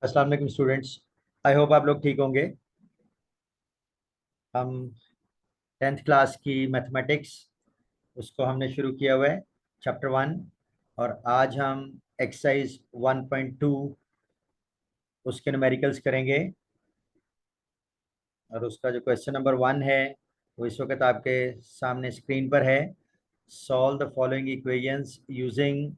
अस्सलाम वालेकुम students. I hope आप लोग ठीक होंगे। हम 10th क्लास की मैथमेटिक्स उसको हमने शुरू किया हुआ है, चैप्टर 1। और आज हम एक्सरसाइज 1.2 उसके न्यूमेरिकल्स करेंगे। और उसका जो क्वेश्चन नंबर 1 है वो इस वक्त आपके सामने स्क्रीन पर है। Solve the following equations using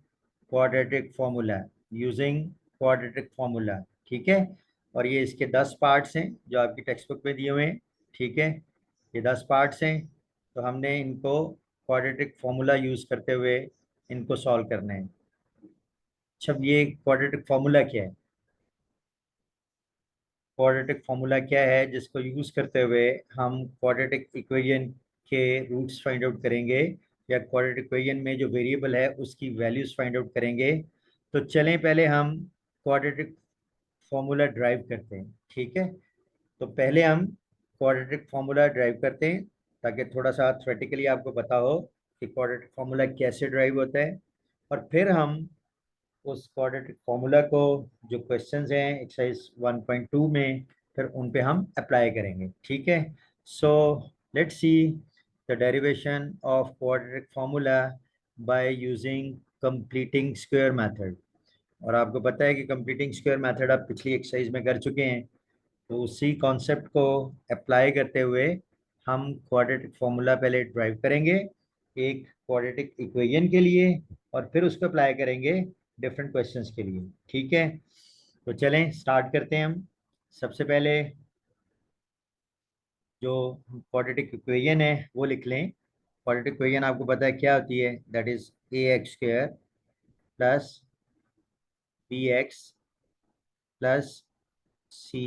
quadratic formula. Using quadratic formula, ठीक है। और ये इसके 10 पार्ट्स हैं जो आपकी टेक्स्ट बुक में दिए हुए हैं, ठीक है। ये 10 पार्ट्स हैं, तो हमने इनको क्वाड्रेटिक फार्मूला यूज़ करते हुए इनको सॉल्व करना है। अच्छा, ये क्वाड्रेटिक फार्मूला क्या है? क्वाड्रेटिक फार्मूला क्या है जिसको यूज करते हुए हम क्वाड्रेटिक इक्वेशन के रूट्स फाइंड आउट करेंगे, या क्वाड्रेटिक इक्वेशन में जो वेरिएबल है उसकी वैल्यूज फाइंड आउट करेंगे। तो चलें पहले हम क्वाड्रेटिक फार्मूला ड्राइव करते हैं, ठीक है। तो पहले हम क्वाड्रेटिक फार्मूला ड्राइव करते हैं ताकि थोड़ा सा थ्योरेटिकली आपको पता हो कि क्वाड्रेटिक फार्मूला कैसे ड्राइव होता है। और फिर हम उस क्वाड्रेटिक फार्मूला को जो क्वेश्चंस हैं एक्सरसाइज 1.2 में, फिर उन पे हम अप्लाई करेंगे, ठीक है। So let's see the derivation of quadratic formula by using completing square method. और आपको पता है कि कंप्लीटिंग स्क्वायर मेथड आप पिछली एक्सरसाइज में कर चुके हैं। तो उसी कॉन्सेप्ट को अप्लाई करते हुए हम क्वाड्रेटिक फार्मूला पहले ड्राइव करेंगे एक क्वाड्रेटिक इक्वेशन के लिए, और फिर उसको अप्लाई करेंगे डिफरेंट क्वेश्चंस के लिए, ठीक है। तो चलें स्टार्ट करते हैं हम। सबसे पहले जो क्वाड्रेटिक इक्वेशन है वो लिख लें। क्वाड्रेटिक इक्वेशन आपको पता है क्या होती है, that is ax² plus bx plus C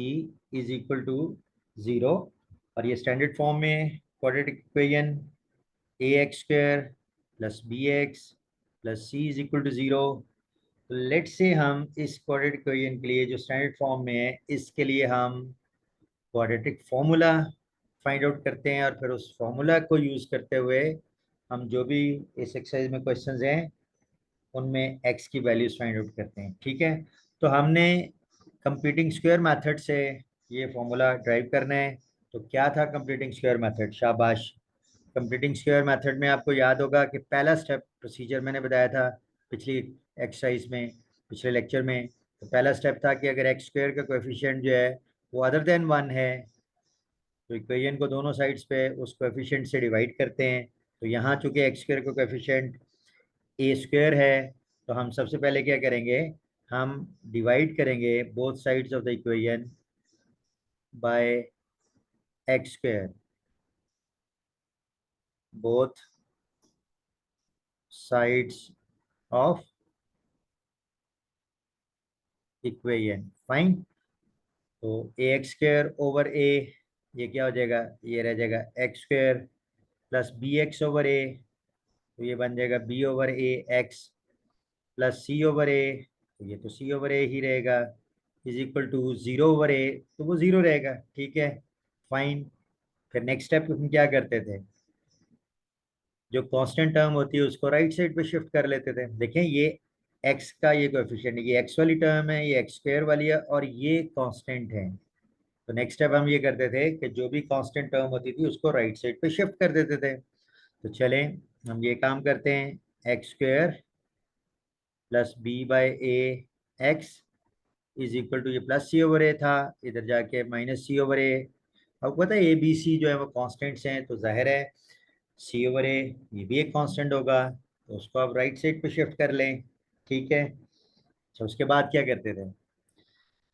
is equal to 0। और ये स्टैंडर्ड फॉर्म में quadratic equation ax² plus bx plus C is equal to 0। Let say हम इस क्वाड्रेटिक इक्वेशन के लिए जो स्टैंडर्ड फॉर्म में है इसके लिए हम क्वाड्रेटिक फॉर्मूला फाइंड आउट करते हैं, और फिर उस फॉर्मूला को यूज करते हुए हम जो भी इस एक्सरसाइज में क्वेश्चंस हैं उनमें x की वैल्यूज फाइंड आउट करते हैं, ठीक है। तो हमने कंप्लीटिंग स्क्वायर मेथड से ये फॉर्मूला ड्राइव करना है। तो क्या था कंप्लीटिंग स्क्वायर मेथड? शाबाश। कंप्लीटिंग स्क्वायर मेथड में आपको याद होगा कि पहला स्टेप प्रोसीजर मैंने बताया था पिछली एक्सरसाइज में, पिछले लेक्चर में। तो पहला स्टेप था कि अगर एक्स स्क्वायर का कोएफिशिएंट जो है वो अदर देन 1 है, तो इक्वेशन को दोनों साइड्स पे उस कोएफिशिएंट से डिवाइड करते हैं। तो यहाँ चूंकि एक्स स्क्वायर का कोएफिशिएंट a² है, तो हम सबसे पहले क्या करेंगे, हम डिवाइड करेंगे both sides of the equation by x²। Both sides of equation, fine. तो ax² ओवर a, ये क्या हो जाएगा, ये रह जाएगा x² प्लस bx/a, तो ये बन जाएगा b/a x प्लस c/a, तो ये तो c/a ही रहेगा, इज इक्वल टू 0/a, तो वो 0 रहेगा, ठीक है, फाइन। फिर नेक्स्ट स्टेप हम क्या करते थे, जो कांस्टेंट टर्म होती है उसको राइट साइड पे शिफ्ट कर लेते थे। देखें ये x का ये कोएफिशिएंट है, ये x वाली टर्म है, ये x² वाली है, और ये कांस्टेंट है। तो नेक्स्ट स्टेप हम ये करते थे कि जो भी कांस्टेंट टर्म होती थी उसको राइट साइड पे शिफ्ट कर देते थे। तो चलें हम ये काम करते हैं, x² plus b/a x is equal to, ये प्लस c/a था, इधर जाके माइनस c/a। अब पता है ए बी सी जो है वो कांस्टेंट्स हैं, तो जाहिर है c/a ये भी एक कांस्टेंट होगा, तो उसको आप राइट साइड पे शिफ्ट कर लें, ठीक है। अच्छा, उसके बाद क्या करते थे?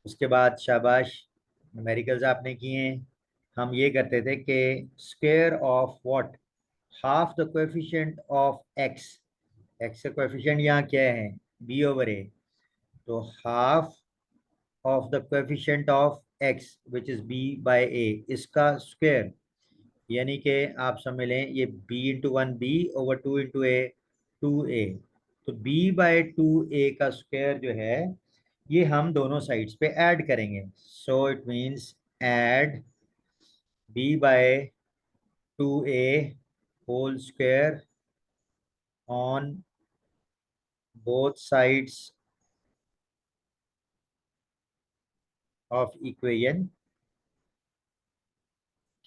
उसके बाद शाबाश, न्यूमेरिकल्स आपने किए हैं। हम ये करते थे कि square of what, half the coefficient of x. X का कोएफिशिएंट यहाँ क्या है, b/a, तो half of the coefficient of x which is b/a, इसका स्क्वायर, यानी कि आप समझ लें ये b/1 b over 2 a 2a। तो b/2a का स्क्वायर जो है ये हम दोनों साइड्स पे ऐड करेंगे। So it means add b/2a whole square on both sides of equation.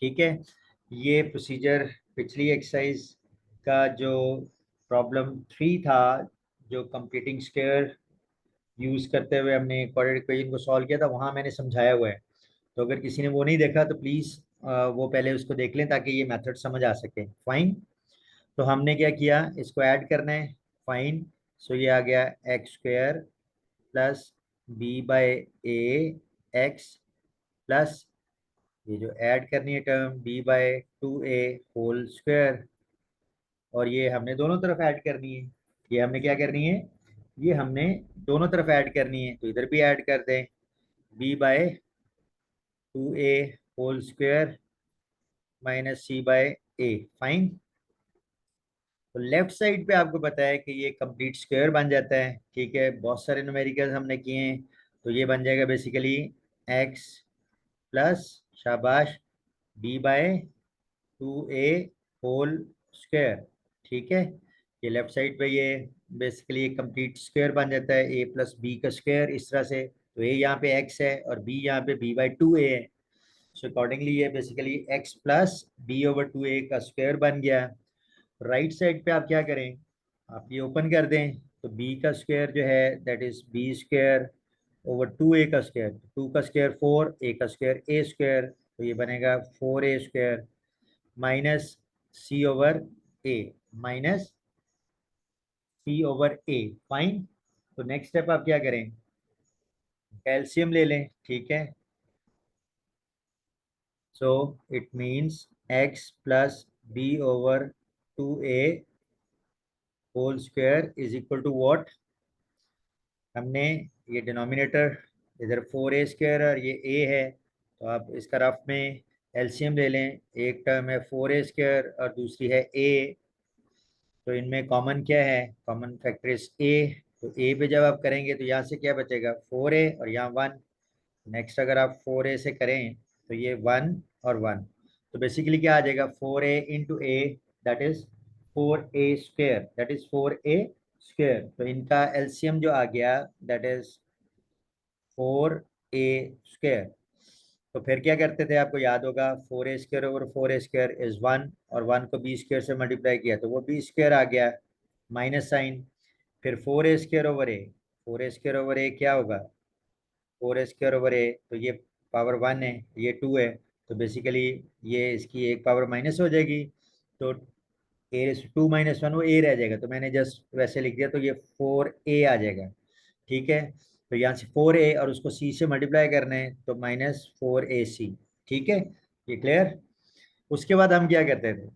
ठीक है, ये प्रोसीजर पिछली एक्सरसाइज का जो प्रॉब्लम 3 था, जो कंप्लीटिंग स्क्वायर यूज करते हुए हमने क्वाड्रेटिक इक्वेशन को सॉल्व किया था, वहां मैंने समझाया हुआ है। तो अगर किसी ने वो नहीं देखा तो प्लीज वो पहले उसको देख लें ताकि ये मेथड समझ आ सके। फाइन। तो हमने क्या किया, इसको ऐड करना है। फाइन। सो ये आ गया X square plus B by A X plus ये जो ऐड करनी है term B by 2a whole square, और ये हमने दोनों तरफ ऐड करनी है। ये हमने क्या करनी है, ये हमने दोनों तरफ ऐड करनी है, तो इधर भी ऐड कर दें B by 2a whole square minus C by A. Fine. तो लेफ्ट साइड पे आपको पता है कि ये कंप्लीट स्क्वायर बन जाता है। ठीक है, बहुत सारे न्यूमेरिकल्स हमने किए हैं, तो ये बन जाएगा बेसिकली एक्स प्लस शाबाश b by 2a whole square. ठीक है, ये लेफ्ट साइड पे ये बेसिकली एक कंप्लीट स्क्वायर बन जाता है, a प्लस बी का स्क्वायर इस तरह से। तो a यहाँ पे x है और b यहाँ पे b बाई 2a है। सो अकॉर्डिंगली ये basically x plus B over 2a का स्क्वायर बन गया। राइट साइड पे आप क्या करें, आप ये ओपन कर दें, तो b का स्क्वायर जो है that is b square over 2a का स्क्वायर, 2 का स्क्वायर 4, a का स्क्वायर a स्क्वायर, तो ये बनेगा 4a square minus c over a, minus c over a. Fine. तो नेक्स्ट स्टेप आप क्या करें, कैल्शियम ले लें। ठीक है, so it means x plus B over 2a whole square is equal to what, हमने ये डिनोमिनेटर इधर 4a स्क्वायर और ये a है, तो आप इसका रफ में एलसीएम ले लें। एक टर्म है 4a स्क्वायर और दूसरी है a, तो इनमें कॉमन क्या है, कॉमन फैक्टर इज ए। तो ए पे जब आप करेंगे तो यहाँ से क्या बचेगा 4a और यहाँ 1। नेक्स्ट अगर आप 4a से करें तो ये 1 और 1, तो बेसिकली क्या आ जाएगा 4a into A, that is 4a square, that is 4a square. तो इनका एलसीएम जो आ गया दैट इज 4a स्क्वायर। तो फिर क्या करते थे, आपको याद होगा 4a square over 4a square is 1, और 1 को बी स्क्वायर से मल्टीप्लाई किया तो वो बी स्क्वायर आ गया माइनस साइन। फिर 4a square over a, 4a square over a क्या होगा 4a स्क्वायर ओवर ए, तो ये पावर 1 है, ये 2 है, तो बेसिकली ये इसकी एक पावर माइनस हो जाएगी, तो ए 2 माइनस 1 वो ए रह जाएगा, तो मैंने जस्ट वैसे लिख दिया, तो ये 4a आ जाएगा। ठीक है, तो यहाँ से 4a और उसको c से मल्टीप्लाई करना है, तो माइनस 4ac। ठीक है, ये क्लियर। उसके बाद हम क्या करते थे,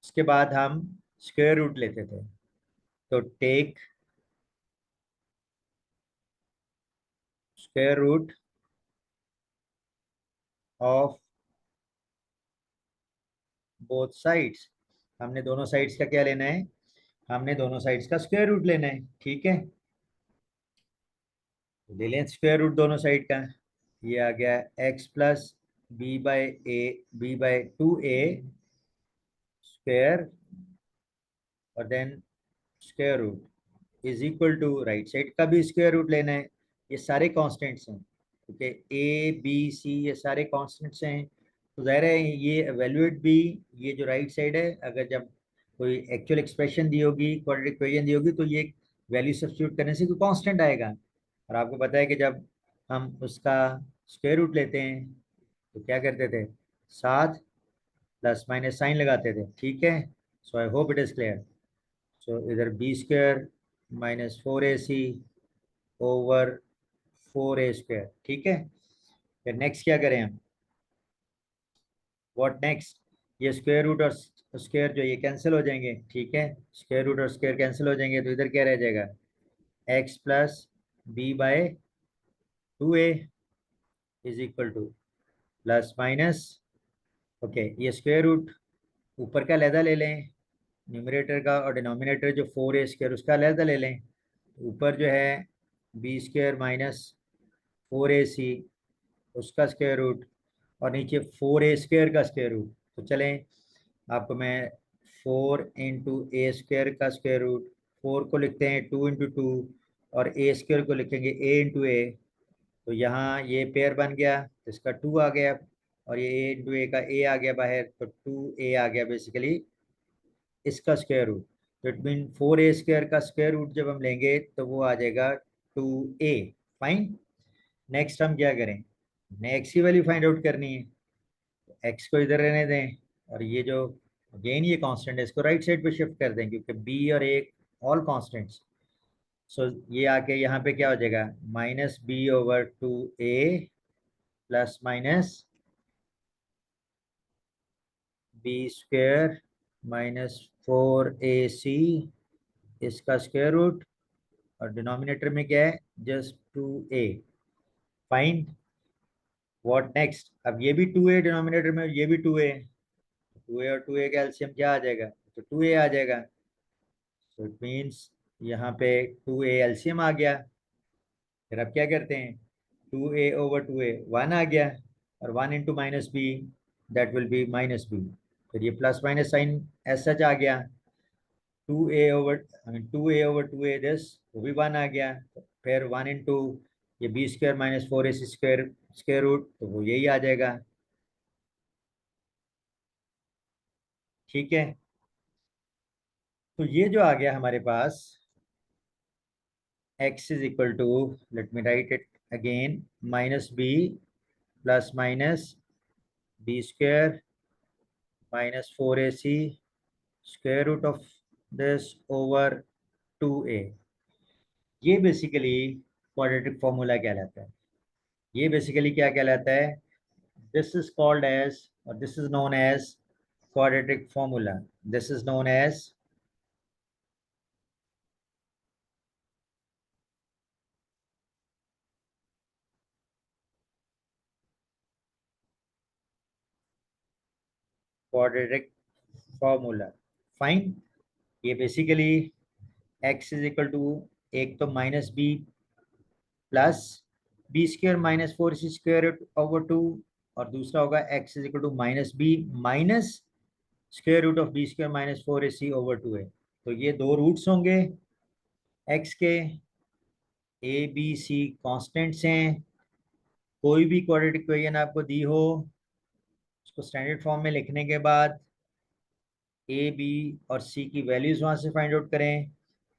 उसके बाद हम स्क्वायर रूट लेते थे। तो take square root of both sides, हमने दोनों साइड्स का क्या लेना है, हमने दोनों साइड्स का स्क्वायर रूट लेना है। ठीक है, तो ले लें स्क्वायर रूट दोनों साइड का। ये आ गया X plus B by A, B by 2a square और then square root is equal to right side का भी स्क्वायर रूट लेना है। ये सारे कांस्टेंट्स हैं, क्योंकि ए बी सी ये सारे कांस्टेंट्स हैं, तो जाहिर है ये एवेल्यूएट भी, ये जो राइट साइड है अगर जब कोई एक्चुअल एक्सप्रेशन दी होगी, क्वाड्रेटिक इक्वेशन दी होगी, तो ये वैल्यू सब्स्टिट्यूट करने से कोई कांस्टेंट आएगा। और आपको पता है कि जब हम उसका स्क्वायर रूट लेते हैं तो क्या करते थे, साथ प्लस माइनस साइन लगाते थे। ठीक है, so I hope it is clear. So इधर B square minus 4ac over 4a square. ठीक है, फिर नेक्स्ट क्या करें हम, व्हाट नेक्स्ट, ये स्क्वायर रूट और स्क्वायर जो ये कैंसिल हो जाएंगे। ठीक है, स्क्वायर रूट और स्क्वायर कैंसिल हो जाएंगे, तो इधर क्या रह जाएगा X plus B by 2a is equal to plus minus, okay ये स्क्वायर रूट ऊपर का अलहदा ले लें, न्यूमरेटर का, और डिनोमिनेटर जो 4a स्क्वायर उसका अलहदा ले लें। ऊपर जो है बी स्क्वायर माइनस 4ac उसका स्क्वायर रूट, और नीचे 4a स्क्वायर का स्क्वायर रूट। तो चलें आपको मैं 4 इंटू ए स्क्वायर का स्क्वायर रूट, 4 को लिखते हैं 2 इंटू 2, और ए स्क्वायर को लिखेंगे a इंटू ए, तो यहाँ ये पेयर बन गया, तो इसका 2 आ गया, और ये a इंटू ए का a आ गया बाहर, तो 2a आ गया बेसिकली इसका स्क्वायर रूट। तो इट मीन 4a² का स्क्वायर रूट जब हम लेंगे तो वो आ जाएगा 2a। फाइन। नेक्स्ट हम क्या करें, एक्स की वैल्यू फाइंड आउट करनी है। एक्स को इधर रहने दें, और ये जो अगेन ये कांस्टेंट है इसको राइट साइड पे शिफ्ट कर दें, क्योंकि बी और ए ऑल कांस्टेंट्स। सो ये आके यहाँ पे क्या हो जाएगा, -b/2a plus minus b² -4ac इसका स्क्वायर रूट, और डिनोमिनेटर में क्या है, just 2a। Fine. What next, अब ये भी 2a डिनोमिनेटर में, ये भी 2a, 2a और 2a का एलसीएम क्या आ जाएगा, तो 2a आ जाएगा। सो इट मीन्स यहाँ पे 2a एलसीएम आ गया। फिर अब क्या करते हैं, 2a/2a 1 आ गया, और 1 into minus b, that will be -b। फिर ये plus minus sign as such आ गया, 2a/2a दिस, वो भी 1 आ गया। फिर 1 इंटू ये b² -4ac² स्क्वायर रूट, तो वो यही आ जाएगा। ठीक है, तो ये जो आ गया हमारे पास x is equal to, let me write it again, -b plus minus b² -4ac square root of this over 2a। ये बेसिकली क्वाड्रेटिक फॉर्मूला कहलाता है। ये बेसिकली क्या कहलाता है, दिस इज कॉल्ड एज, और this is known as quadratic formula. This is known as quadratic formula. Fine. ये basically x is equal to, एक तो -b plus b² -4c² over 2, और दूसरा होगा x is equal to -b minus square root of b² -4ac over 2a। तो ये दो roots होंगे x के, a b c कॉन्स्टेंट्स हैं। कोई भी क्वाड्रेटिक इक्वेशन आपको दी हो, उसको स्टैंडर्ड फॉर्म में लिखने के बाद ए बी और सी की वैल्यूज वहां से फाइंड आउट करें,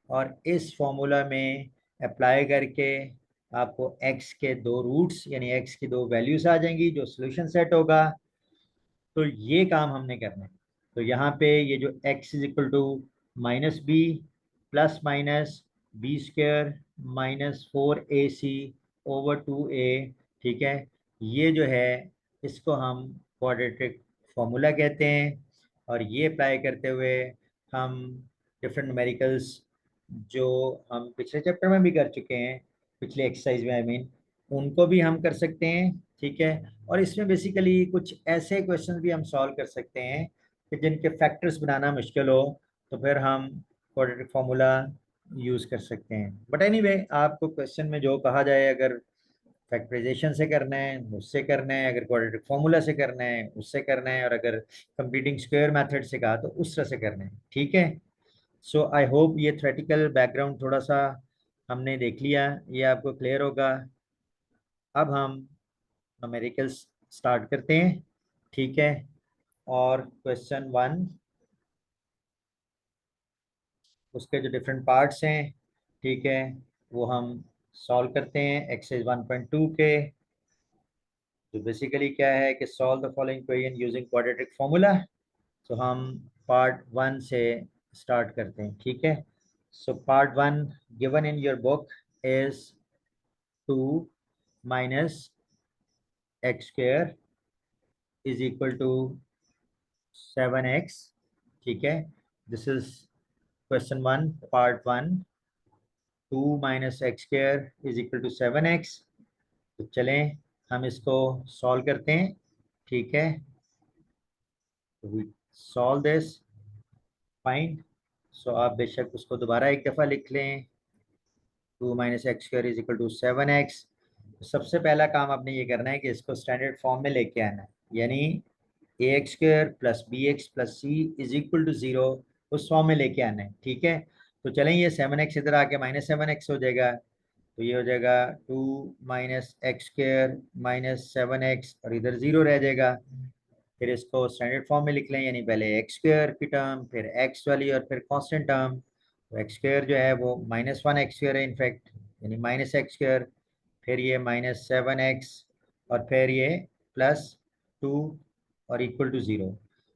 और इस फॉर्मूला में अप्लाई करके आपको x के दो रूट्स यानी x की दो वैल्यूज आ जाएंगी, जो सोल्यूशन सेट होगा। तो ये काम हमने करना है। तो यहाँ पे ये जो x is equal to -b plus minus b² -4ac over 2a, ठीक है, ये जो है इसको हम क्वाड्रेटिक फॉर्मूला कहते हैं। और ये अप्लाई करते हुए हम डिफरेंट न्यूमेरिकल्स जो हम पिछले चैप्टर में भी कर चुके हैं, पिछले एक्सरसाइज में आई मीन, उनको भी हम कर सकते हैं। ठीक है, और इसमें बेसिकली कुछ ऐसे क्वेश्चंस भी हम सॉल्व कर सकते हैं कि जिनके फैक्टर्स बनाना मुश्किल हो, तो फिर हम क्वाड्रेटिक फॉर्मूला यूज कर सकते हैं। बट एनीवे, आपको क्वेश्चन में जो कहा जाए, अगर फैक्टराइजेशन से करना है उससे करना है, अगर क्वाड्रेटिक फॉर्मूला से करना है उससे करना है, और अगर कंप्लीटिंग स्क्वायर मेथड से कहा तो उस तरह से करना है। ठीक है, सो आई होप ये थ्योरेटिकल बैकग्राउंड थोड़ा सा हमने देख लिया, ये आपको क्लियर होगा। अब हम न्यूमेरिकल्स स्टार्ट करते हैं। ठीक है, और क्वेश्चन 1, उसके जो डिफरेंट पार्ट्स हैं, ठीक है, वो हम सॉल्व करते हैं एक्सरसाइज 1.2 के। तो बेसिकली क्या है कि solve the following equation using quadratic formula. तो हम पार्ट 1 से स्टार्ट करते हैं। ठीक है, so part 1 given in your book is 2 minus x² is equal to 7x। ठीक है, this is question 1 part 1। 2 minus x² is equal to 7x। तो चलें हम इसको सॉल्व करते हैं। ठीक है, वी सॉल्व दिस। फाइन। सो आप बेशक उसको दोबारा एक दफ़ा लिख लें, 2 minus x² is equal to 7x। सबसे पहला काम आपने ये करना है कि इसको स्टैंडर्ड फॉर्म में लेके आना है, यानी ax² plus bx plus c is equal to 0 उस फॉर्म में लेके आना है। ठीक है, तो चलें, ये 7x इधर आके -7x हो जाएगा, तो ये हो जाएगा 2 - x² -7x और इधर 0 रह जाएगा। फिर इसको स्टैंडर्ड फॉर्म में लिख लें, यानी पहले x² की टर्म, फिर x वाली और फिर कांस्टेंट टर्म। तो x² जो है वो -1 x² है इनफैक्ट, यानी -x²। फिर ये -7x और फिर ये +2 और इक्वल टू 0।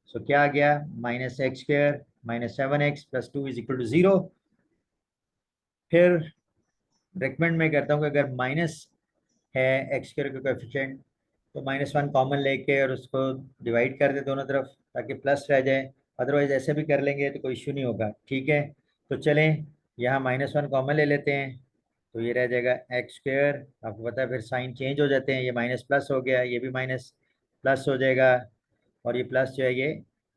सो क्या आ गया, -x² -7x +2 is equal to 0। फिर रिकमेंड मैं करता हूँ कि अगर माइनस है x² का कोएफिशिएंट तो -1 कॉमन लेके और उसको डिवाइड कर दे दोनों तरफ ताकि प्लस रह जाए। अदरवाइज ऐसे भी कर लेंगे तो कोई इश्यू नहीं होगा, ठीक है। तो चलें यहाँ -1 कॉमन ले लेते हैं, तो ये रह जाएगा x²। आपको पता है फिर साइन चेंज हो जाते हैं, ये माइनस प्लस हो गया, ये भी माइनस प्लस हो जाएगा और ये प्लस जो है ये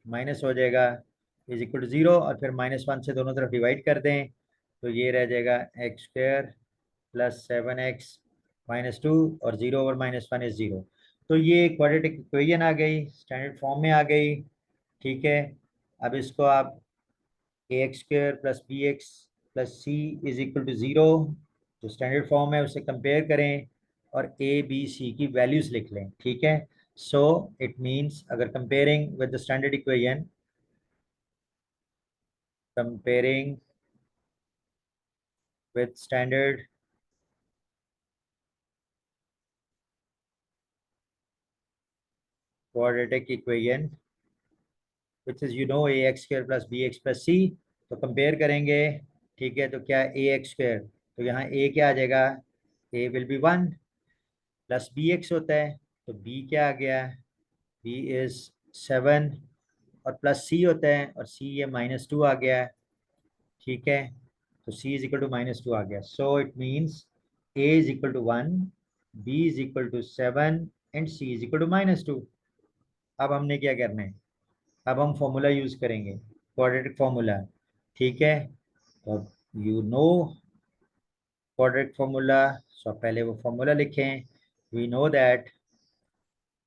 माइनस हो जाएगा, इज इक्वल टू 0। और फिर -1 से दोनों तरफ डिवाइड कर दें तो ये रह जाएगा x² +7x -2 और 0 और -1 इज 0। तो ये क्वाड्रेटिक इक्वेशन आ गई, स्टैंडर्ड फॉर्म में आ गई, ठीक है। अब इसको आप ax² +bx +c is equal to 0 जो स्टैंडर्ड फॉर्म है उसे कंपेयर करें और a b c की वैल्यूज लिख लें, ठीक है। सो इट मीन्स अगर comparing with the standard equation, comparing with standard quadratic equation which is ax² +bx +c, तो कंपेयर करेंगे, ठीक है। तो क्या ax², तो यहाँ a क्या आ जाएगा, a will be 1 plus bx होता है, तो b क्या आ गया, b इज 7 और प्लस c होता है और c ये -2 आ गया, ठीक है। तो c इज इक्वल टू -2 आ गया। So it means a is equal to 1, b is equal to 7 and c is equal to -2। अब हमने क्या करना है, अब हम फॉर्मूला यूज करेंगे, क्वाड्रेटिक फॉर्मूला, ठीक है। तो you know quadratic formula, so पहले वो फॉर्मूला लिखें। We know that,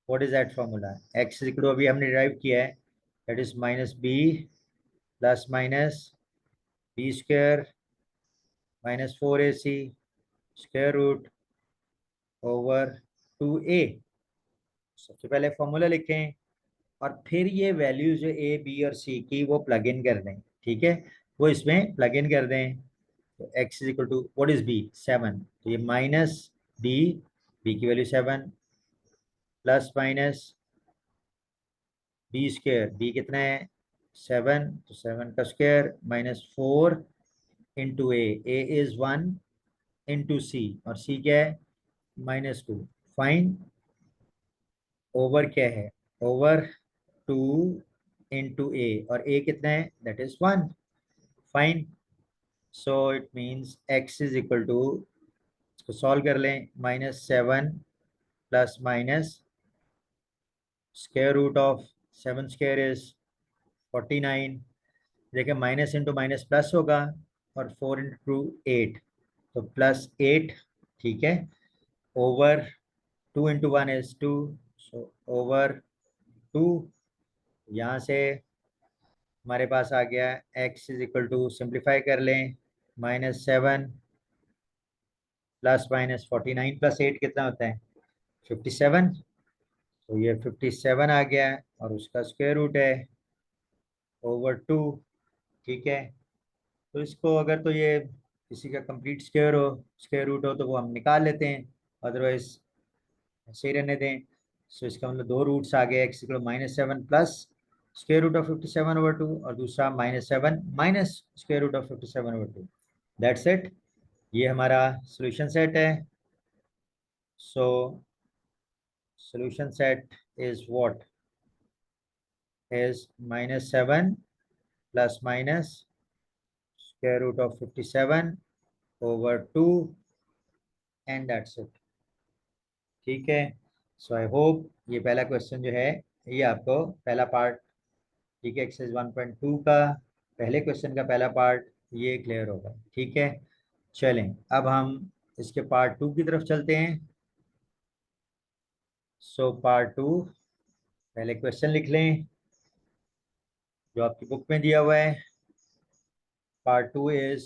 what is that formula, x is equal to अभी हमने डिराइव किया है, that is -b plus minus b² -4ac square root over 2a। सबसे पहले फॉर्मूला लिखें और फिर ये वैल्यूज जो ए बी और सी की वो प्लग इन कर दें, ठीक है, वो इसमें प्लग इन कर दें। तो x is equal to what is b, 7, तो ये -b, b की value 7 plus minus b², b कितना है 7, तो 7 का square -4 into A is 1 into C और सी क्या है -2। फाइन, ओवर क्या है, ओवर 2 इंटू ए और ए कितना है that is 1। Fine, so it means x is equal to, इसको सॉल्व कर लें, -7 plus minus square root of 7² is 49। देखिए माइनस इंटू माइनस प्लस होगा और 4 इंटू 8 तो +8, ठीक है, over 2 into 1 is 2, so over 2। यहाँ से हमारे पास आ गया x is equal to, simplify कर लें, -7 प्लस माइनस 49 प्लस 8 कितना होता है 57, तो ये 57 आ गया और उसका स्क्वायर रूट है ओवर 2, ठीक है। तो इसको अगर तो ये किसी का कंप्लीट स्क्वायर रूट हो तो वो हम निकाल लेते हैं, अदरवाइज ऐसे ही रहने दें। सो इसका मतलब दो रूट्स आ गए, x equal -7 plus square root of 57/2 और दूसरा -7 minus square root of 57/2। That's it, ये हमारा सोल्यूशन सेट है। सो solution set is what, is -7 plus minus square root of 57 over 2 and that's it, ठीक है। सो आई होप ये पहला क्वेश्चन जो है ये आपको पहला पार्ट, ठीक है, एक्सरसाइज 1.2 का पहले क्वेश्चन का पहला पार्ट ये क्लियर होगा, ठीक है। चलें अब हम इसके पार्ट 2 की तरफ चलते हैं। सो पार्ट 2, पहले क्वेश्चन लिख लें जो आपकी बुक में दिया हुआ है। Part 2 is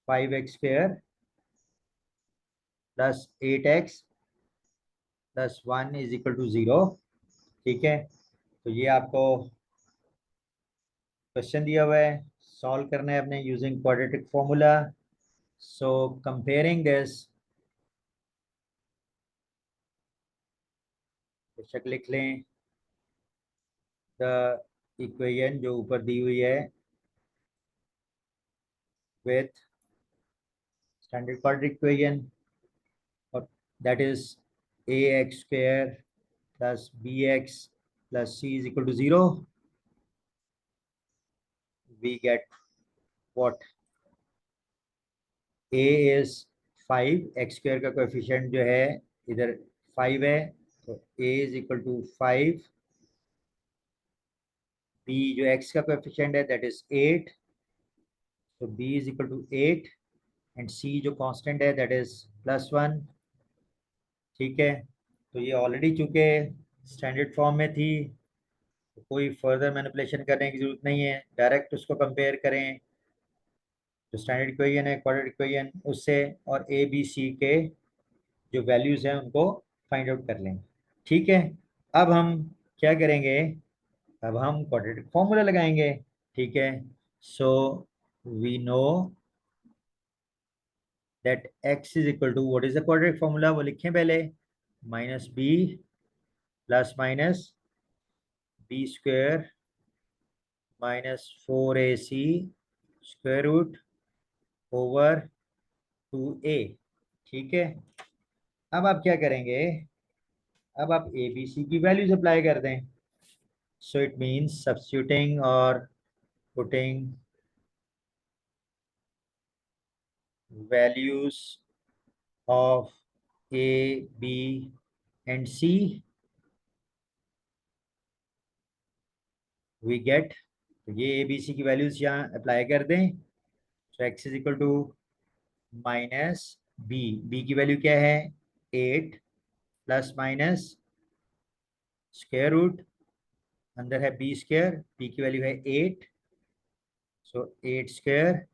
5x² plus 8x plus 1 is equal to 0। ठीक है, तो ये आपको क्वेश्चन दिया हुआ है, सॉल्व करना है अपने using quadratic formula. So comparing this, बेशक लिख लें द इक्वेशन जो ऊपर दी हुई है विथ स्टैंडर्ड क्वाड्रेटिक इक्वेशन, और that is ax² plus bx plus c is equal to 0, we get what? a is 5, x² का कोएफिशिएंट जो है इधर 5 है, तो a is equal to 5, b जो x का कोएफिशिएंट है दैट इज 8, तो b is equal to 8, and c जो कांस्टेंट है दैट इज +1। ठीक है, तो ये ऑलरेडी चूंकि स्टैंडर्ड फॉर्म में थी, तो कोई फर्दर मैनिपुलेशन करने की जरूरत नहीं है, डायरेक्ट उसको कंपेयर करें जो स्टैंडर्ड इक्वेशन है क्वाड्रेटिक इक्वेशन उससे, और ए बी सी के जो वैल्यूज हैं उनको फाइंड आउट कर लें। ठीक है, अब हम क्या करेंगे, अब हम क्वाड्रेटिक फॉर्मूला लगाएंगे। ठीक है, so we know that x is equal to, what is the quadratic formula, वो लिखें पहले, -b plus minus b² -4ac square root over 2a। ठीक है, अब आप क्या करेंगे, अब आप ए बी सी की वैल्यूज अप्लाई कर दें। सो इट मीन्स सब्स्टिट्यूटिंग और putting values of A B and C, we get, तो ये ए बी सी की वैल्यूज यहाँ अप्लाई कर दें। So X is equal to minus B, B की वैल्यू क्या है 8 प्लस माइनस स्क्वायर रूट, अंदर है b², b की वैल्यू है 8, सो 8²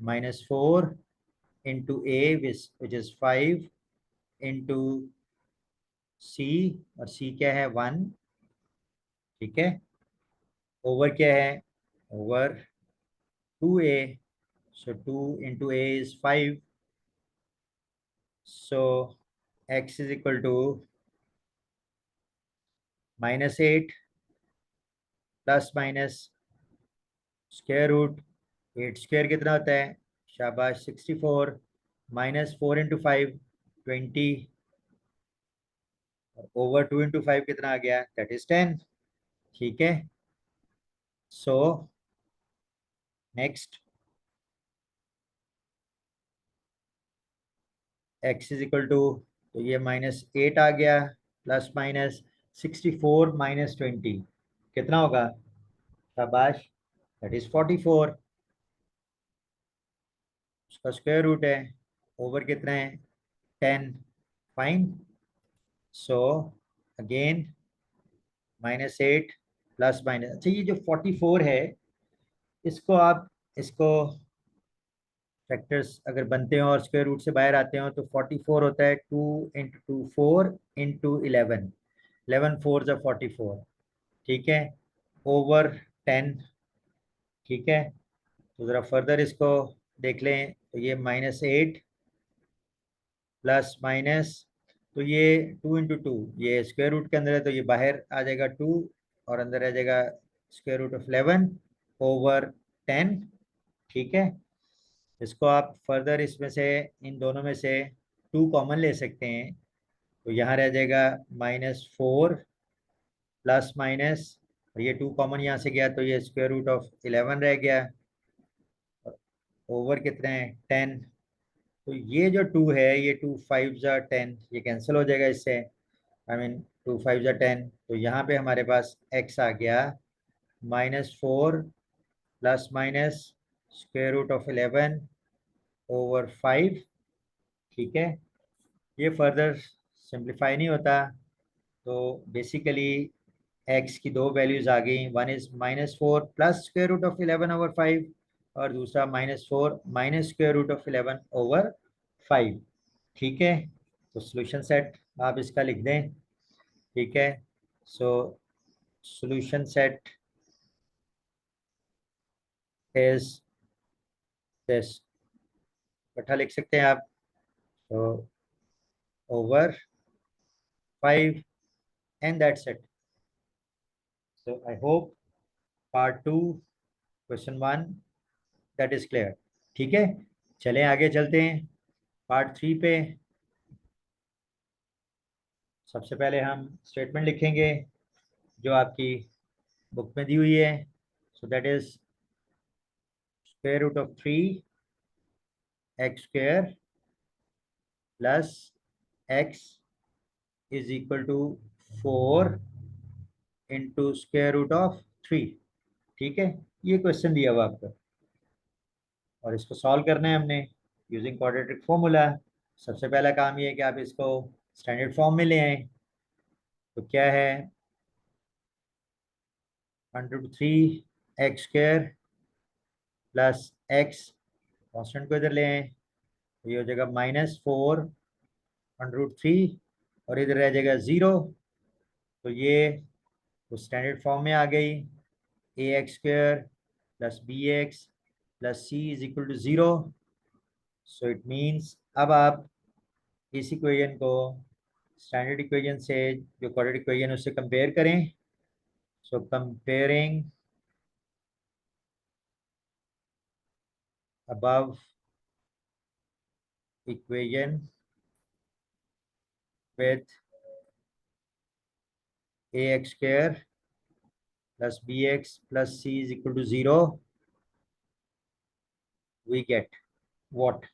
-4 into a which is 5 into c, और c क्या है 1। ठीक है, ओवर क्या है, over 2a, so 2 into a is 5, so x is equal to -8 plus minus square root, 8² कितना होता है, शाबाश 64, -4 into 5 20, और ओवर 2 into 5 कितना आ गया, दैट इज 10। ठीक है, so next x is equal to, तो ये -8 आ गया, प्लस माइनस 64 -20 कितना होगा, शाबाश दैट इज 44, उसका स्क्वायर रूट है, ओवर कितना है 10, fine. So again -8 plus minus, अच्छा ये जो 44 है, इसको आप, इसको फैक्टर्स अगर बनते हो और स्क्वायर रूट से बाहर आते हो तो 44 होता है 2 इंटू 2 4 इंटू 11, 11 4 जा 44। ठीक है, ओवर 10। ठीक है, तो ज़रा फर्दर इसको देख लें, तो ये -8 प्लस माइनस, तो ये 2 इंटू 2, ये स्क्वायर रूट के अंदर है तो ये बाहर आ जाएगा 2, और अंदर आ जाएगा स्क्वायर रूट ऑफ 11 ओवर 10। ठीक है, इसको आप फर्दर इसमें से, इन दोनों में से 2 कॉमन ले सकते हैं, तो यहाँ रह जाएगा -4 प्लस माइनस, और ये 2 कॉमन यहाँ से गया तो ये स्क्वायर रूट ऑफ 11 रह गया, ओवर कितने हैं 10, तो ये जो 2 है, ये 2 5 जा 10, ये कैंसिल हो जाएगा इससे, आई मीन 2 5 जा 10, तो यहाँ पे हमारे पास x आ गया -4 plus minus square root of 11 over 5। ठीक है, ये फर्दर सिंप्लीफाई नहीं होता, तो बेसिकली x की दो वैल्यूज आ गई, one is -4 plus square root of 11 over 5, और दूसरा -4 minus square root of 11 over 5। ठीक है, तो सॉल्यूशन सेट आप इसका लिख दें। ठीक है, so solution set is this, इकट्ठा लिख सकते हैं आप। तो over 5 and that's it. So I hope part 2 question 1 that is clear. ठीक है, चलें आगे चलते हैं पार्ट 3 पे। सबसे पहले हम स्टेटमेंट लिखेंगे जो आपकी बुक में दी हुई है। So that is square root of 3x² plus x is equal to 4 into square root of 3। ठीक है, ये क्वेश्चन दिया हुआ आपका और इसको सॉल्व करना है हमने यूजिंग क्वाड्रेटिक फॉर्मूला। सबसे पहला काम ये है कि आप इसको स्टैंडर्ड फॉर्म में ले आए। तो क्या है, 1/3x² प्लस x, कॉन्स्टेंट को इधर ले आए, तो ये हो जाएगा -4 √3 और इधर रह जाएगा 0। तो ये तो स्टैंडर्ड फॉर्म में आ गई, ax² plus bx plus c is equal to 0। So it means अब आप इस इक्वेशन को स्टैंडर्ड इक्वेशन से जो क्वाड्रेटिक इक्वेशन उससे कंपेयर करें। सो comparing above equation with ax² plus bx plus c is equal to 0, we get what?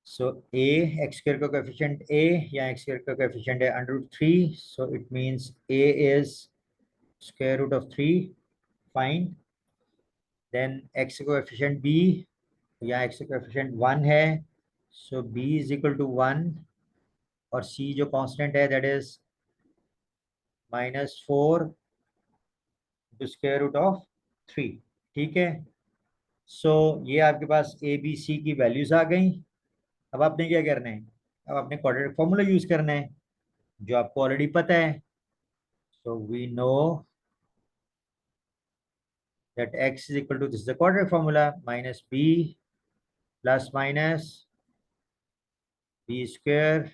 So a, x² का coefficient a, या x² का coefficient है √3, so it means a is square root of 3, fine. Then x coefficient b, या x coefficient 1 है, so b is equal to 1 और c जो constant है that is -4 to square root of 3। ठीक है, सो ये आपके पास ए बी सी की वैल्यूज आ गई। अब आपने क्या करना है, अब आपने क्वाड्रेटिक फॉर्मूला यूज करना है जो आपको ऑलरेडी पता है। So we know that x is equal to, this is the quadratic formula, minus B plus minus b²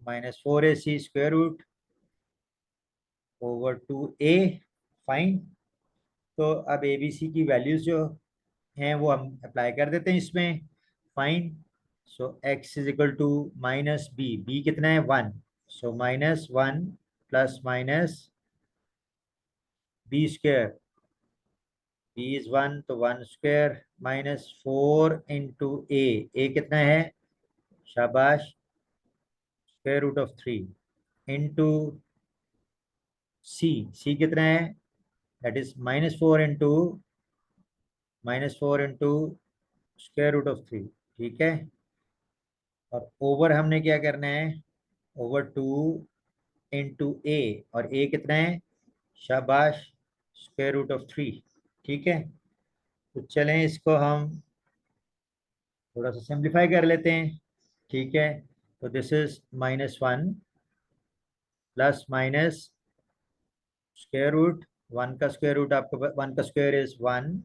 -4ac square root over 2a। Fine, तो अब ए बी सी की वैल्यूज जो हैं वो हम अप्लाई कर देते हैं इसमें। Fine, so x is equal to minus B, b कितना है 1, so -1 plus minus b², b is 1 तो 1² -4 इंटू ए कितना है, शाबाश, square root of 3 into c कितना है, that is -4 into square root of 3। ठीक है, और ओवर हमने क्या करना है, ओवर 2 इंटू ए, और ए कितना है, शाबाश, स्क्वायर रूट ऑफ 3। ठीक है, तो चलें इसको हम थोड़ा सा सिंप्लीफाई कर लेते हैं। ठीक है, तो this is -1 plus minus square root, 1 का स्क्वायर रूट आपको 1 का स्क्वायर इज 1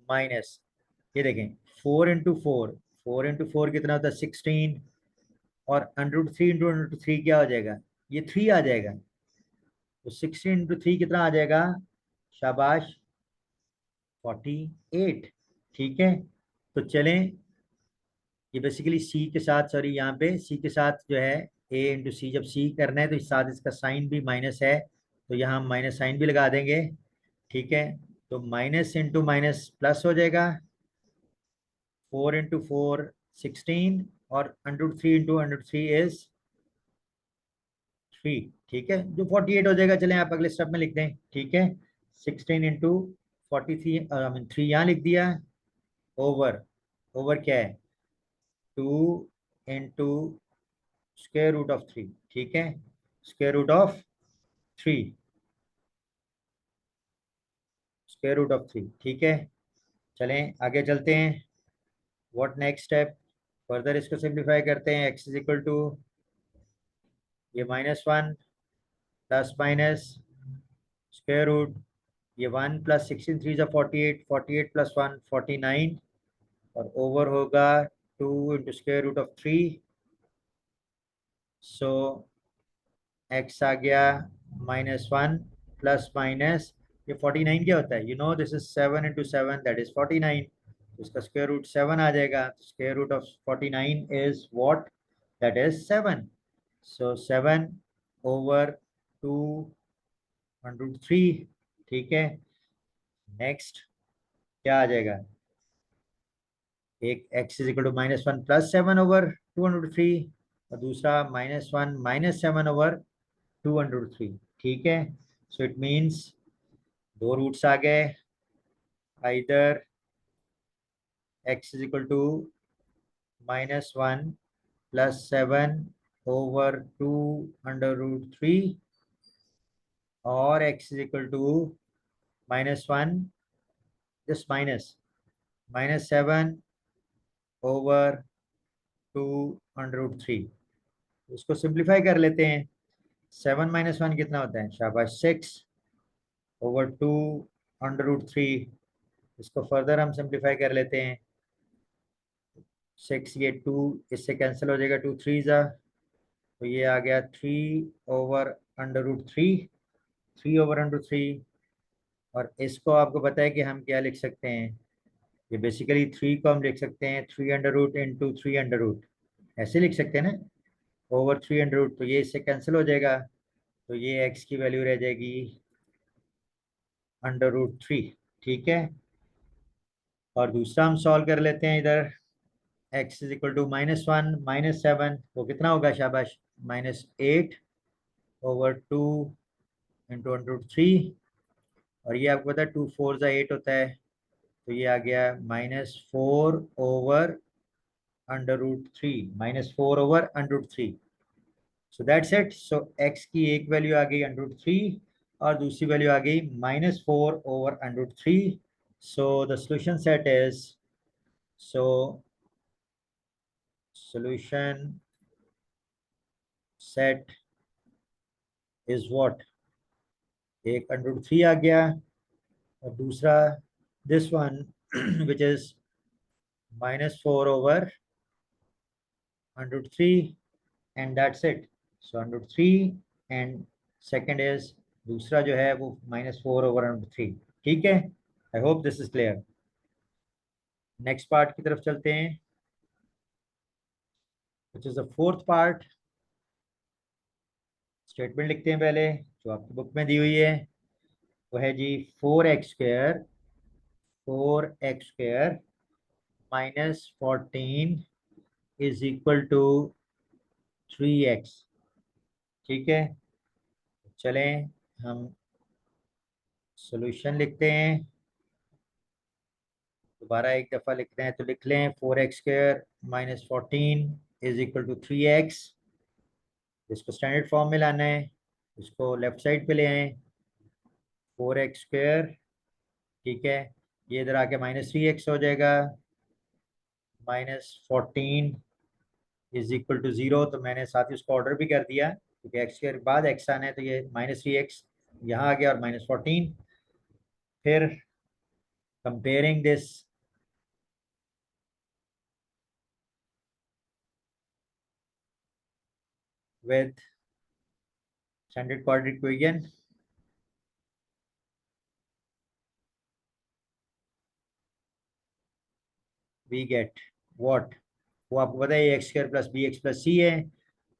माइनस, ये देखें 4 इंटू 4, 4 इंटू 4 कितना होता है 16, और √3 इंटू 3 क्या हो जाएगा, ये 3 आ जाएगा। तो 16 इंटू 3 कितना आ जाएगा, शाबाश, 48। ठीक है, तो चलें, ये बेसिकली सी के साथ, सॉरी यहाँ पे सी के साथ जो है ए इंटू सी, जब सी करना है तो इस साथ इसका साइन भी माइनस है, तो यहाँ हम माइनस साइन भी लगा देंगे। ठीक है, तो माइनस इंटू माइनस प्लस हो जाएगा, 4 इंटू 4 16, और √3 इंटू √3 इज 3। ठीक है, जो 48 हो जाएगा। चलें आप अगले स्टेप में लिख दें। ठीक है, 16 इंटू 43, आई मीन 3 यहाँ लिख दिया, ओवर, ओवर क्या है 2 इंटू स्क्वायर रूट ऑफ 3। ठीक है, square root of 3, square root of 3। ठीक है, चलें आगे चलते हैं। What next step? फर्दर इसको सिंप्लीफाई करते हैं। x इज इक्वल टू ये -1 प्लस माइनस स्क्वायर रूट ये 1 प्लस 16 3 जा 48, 48 प्लस 1 49, और ओवर होगा 2 into square root of 3। So x आ गया -1 प्लस माइनस ये 49 क्या होता है? You know this is 7 into 7 that is 49। इसका स्क्वायर रूट 7 आ जाएगा। Square root of 49 is what? That is 7। So 7 over 2√3। ठीक है, नेक्स्ट क्या आ जाएगा? एक x is equal to -1 plus 7 over 2√3, और दूसरा -1 माइनस 7 ओवर 2√3। ठीक है, सो इट मीन्स दो रूट्स आ गए। Either x is equal to -1 plus 7 over 2√3, और x is equal to -1 just -7 over 2√3। इसको सिंप्लीफाई कर लेते हैं। 7 माइनस 1 कितना होता है? शाबाश, 6 ओवर 2√3। इसको फर्दर हम सिंप्लीफाई कर लेते हैं। 6 ये 2 इससे कैंसिल हो जाएगा, 2 3 जा, तो ये आ गया 3/√3, 3/√3। और इसको आपको पता है कि हम क्या लिख सकते हैं? ये बेसिकली 3 को हम लिख सकते हैं 3 under root into 3 under root, ऐसे लिख सकते हैं ना, ओवर 3 अंडर रूट। तो ये इससे कैंसिल हो जाएगा, तो ये x की वैल्यू रह जाएगी √3। ठीक है, और दूसरा हम सॉल्व कर लेते हैं। इधर x इज इक्वल टू -1 -7, वो कितना होगा? शाबाश, -8 ओवर 2 इंटू √3। और ये आपको पता है 2 4 जा 8 होता है, तो ये आ गया -4 over √3, -4/√3। So that's it. So x की एक वैल्यू आ गई √3 और दूसरी वैल्यू आ गई -4 over √3। So the solution set is, so solution set is what? एक √3 आ गया, और दूसरा this one which is -4/√3, and that's it. So √3, and second is, दूसरा जो है वो -4/√3। ठीक है, I hope this is clear. Next part की तरफ चलते हैं, which is the fourth part. Statement लिखते हैं पहले, जो आपकी बुक में दी हुई है। वो है जी 4x square -14 is equal to 3x। ठीक है, चलें हम सॉल्यूशन लिखते हैं। दोबारा एक दफ़ा लिखते हैं तो लिख लें 4x² -14 is equal to 3x। इसको स्टैंडर्ड फॉर्म में लाना है, इसको लेफ्ट साइड पे ले आए। 4x², ठीक है, ये इधर आके -3x हो जाएगा। -14 इज इक्वल टू 0, तो मैंने साथ ही उसको ऑर्डर भी कर दिया, क्योंकि x के बाद x आना है, तो ये -3x यहाँ आ गया और -14। फिर comparing this with standard quadratic equation, we get what? वो आपको पता है x² plus bx plus c है,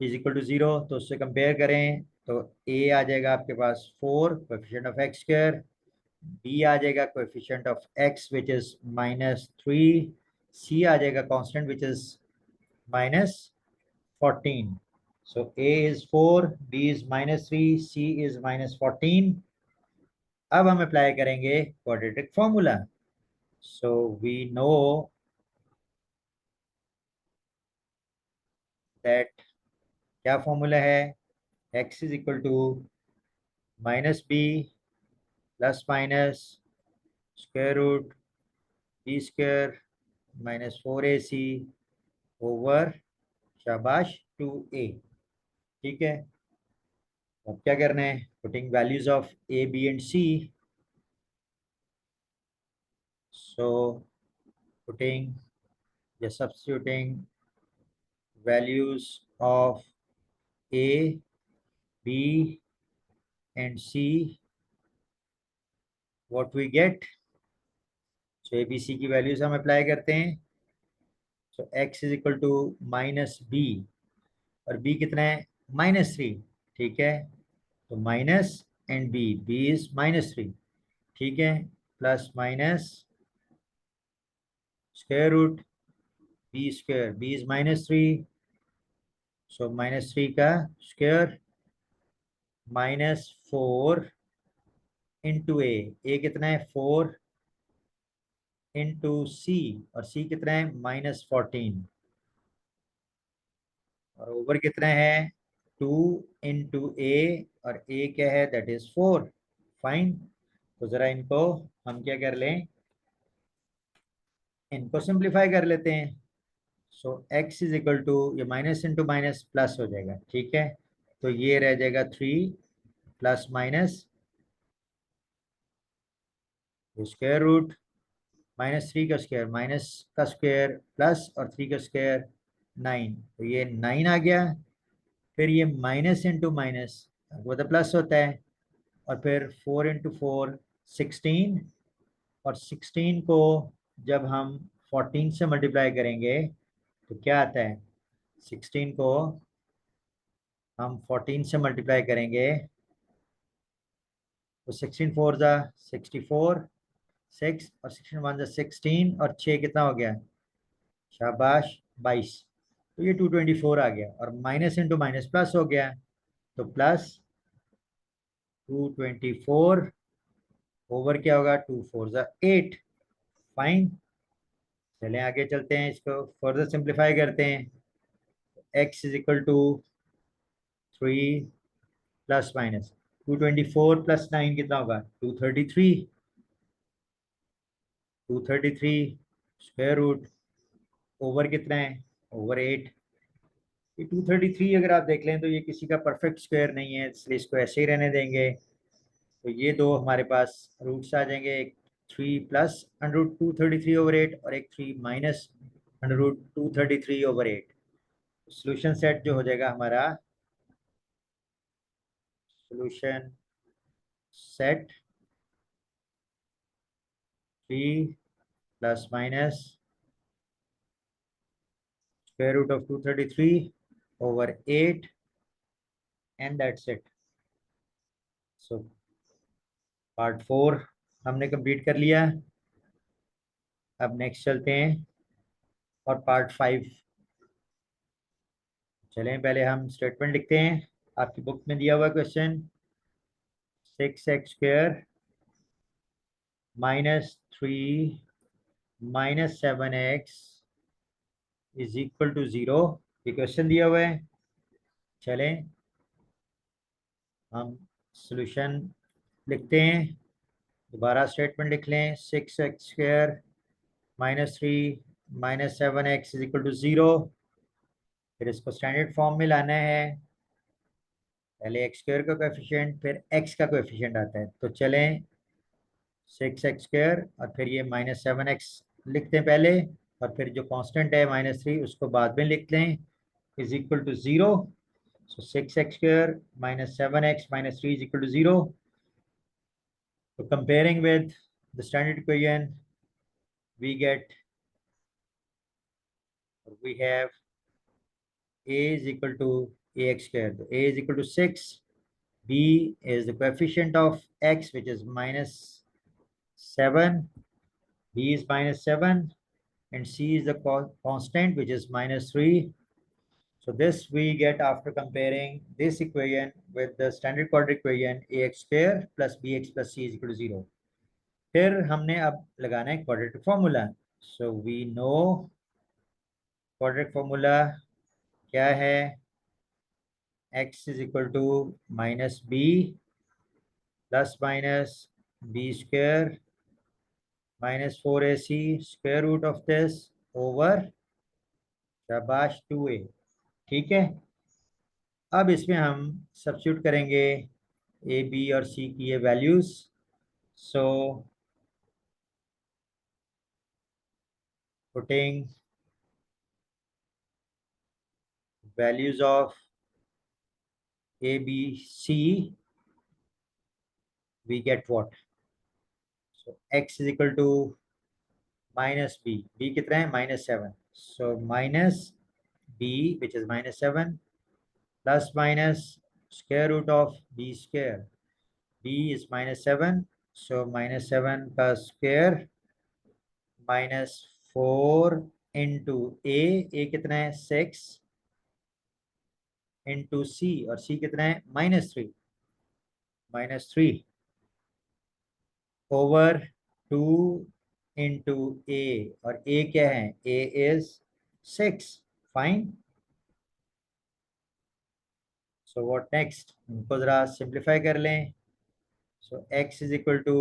इज इक्वल टू 0। तो उससे कंपेयर करें तो a आ जाएगा आपके पास 4 कोएफिशिएंट ऑफ x², b आ जाएगा coefficient of x which is -3, c आ जाएगा constant which is -14। So a is 4, b is -3, c is -14। अब हम अप्लाई करेंगे quadratic formula. So we know that क्या फॉर्मूला है? x is equal to -b plus minus square root b square minus 4ac over शाबाश 2a। ठीक है, अब क्या करना है, putting values of a b and c। So putting या substituting values of a b and c, what we get। so a b c की values हम अप्लाई करते हैं। So x is equal to minus b, और b कितना है, -3। ठीक है, तो माइनस एंड b इज -3। ठीक है, plus minus square root b square, b is -3, so -3 का स्क्वायर -4 इंटू ए कितना है 4 इंटू सी, और सी कितना है -14, और ओवर कितना है 2 इंटू ए, और ए क्या है दैट इज 4। फाइन, तो जरा इनको हम क्या कर लें, इनको सिंप्लीफाई कर लेते हैं। So x is equal to, ये माइनस इंटू माइनस प्लस हो जाएगा। ठीक है, तो ये रह जाएगा 3 प्लस माइनस स्क्वायर रूट -3 का स्क्वायर, माइनस का स्क्वायर प्लस और 3 का स्क्वायर 9, तो ये 9 आ गया। फिर ये माइनस इंटू माइनस वो तो प्लस होता है, और फिर 4 इंटू 4 16, और 16 को जब हम 14 से मल्टीप्लाई करेंगे तो क्या आता है, 16 को हम 14 से मल्टीप्लाई करेंगे तो 16 4 जा 64, 6 और 16 1 जा 16, और 6 कितना हो गया, शाबाश 22। तो ये 224 आ गया, और माइनस इंटू माइनस प्लस हो गया, तो प्लस 224 ओवर क्या होगा, 2 4 जा 8। फाइन, चलें आगे चलते हैं, इसको फर्दर सिंप्लीफाई करते हैं। x is equal to 3 plus minus 224 plus 9 कितना होगा, 233, 233 स्क्वायर रूट ओवर कितना है, ओवर 8। ये 233 अगर आप देख लें तो ये किसी का परफेक्ट स्क्वायर नहीं है, इसलिए इसको ऐसे ही रहने देंगे। तो ये दो हमारे पास रूट्स आ जाएंगे, एक 3 प्लस अंडर रूट 233 ओवर 8, और एक 3 minus under root 233 over 8। Solution set जो हो जाएगा हमारा, solution set 3 plus minus square root of 233 over 8, and that's it. So part 4 हमने कंप्लीट कर लिया। अब नेक्स्ट चलते हैं और पार्ट 5। चलें पहले हम स्टेटमेंट लिखते हैं। आपकी बुक में दिया हुआ question, 6x² -3 -7x is equal to 0, ये क्वेश्चन दिया हुआ है। चलें हम सॉल्यूशन लिखते हैं, दोबारा स्टेटमेंट लिख लें, 6x² -3 -7x is equal to 0। फिर इसको स्टैंडर्ड फॉर्म में लाना है, पहले x² का कोएफिशिएंट फिर x का कोएफिशिएंट आता है। तो चलें 6x² और फिर ये -7x लिखते हैं पहले, और फिर जो कांस्टेंट है -3 उसको बाद में लिख लें, is equal to 0। So 6x² -7x -3 is equal to 0। तो comparing with the standard equation we get, we have a is equal to ax², so a is equal to 6, b is the coefficient of x which is -7, b is -7, and c is the constant which is -3. So this we get after comparing this equation with the standard quadratic equation ax² plus bx plus c is equal to 0. फिर हमने अब लगाना है quadratic formula. So we know quadratic formula क्या है, x is equal to -b plus minus b square minus 4ac square root of this over शाबाश 2a। ठीक है, अब इसमें हम सब्स्टिट्यूट करेंगे ए बी और सी की ये values. So putting values of A B C, we get what? So x is equal to minus b कितना है -7, so minus b which is -7 plus minus square root of b square, b is -7, so -7 का square minus 4 into a कितना है 6 into c, और c कितना है -3 over 2 into ए, और A क्या है A is 6। Fine, so what next, इनको जरा सिंप्लीफाई कर लें। So x is equal to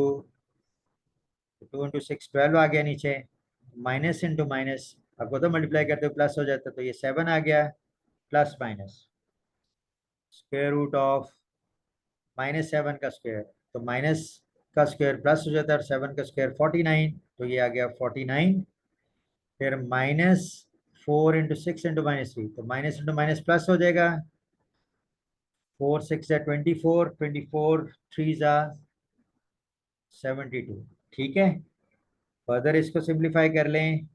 2 into 6 12 आ गया नीचे, माइनस इंटू माइनस आपको तो मल्टीप्लाई करते हो प्लस हो जाता, तो ये 7 आ गया, plus minus square root of -7 का स्क्वायर, तो माइनस का स्क्वायर प्लस हो जाता है, और 7 का स्क्वायर 49, तो ये आ गया 49। फिर -4 into 6 into -3, तो माइनस इंटू माइनस प्लस हो जाएगा, 4 6 या 24, 24 3 जा 72। ठीक है, फर्दर इसको सिंप्लीफाई कर लें,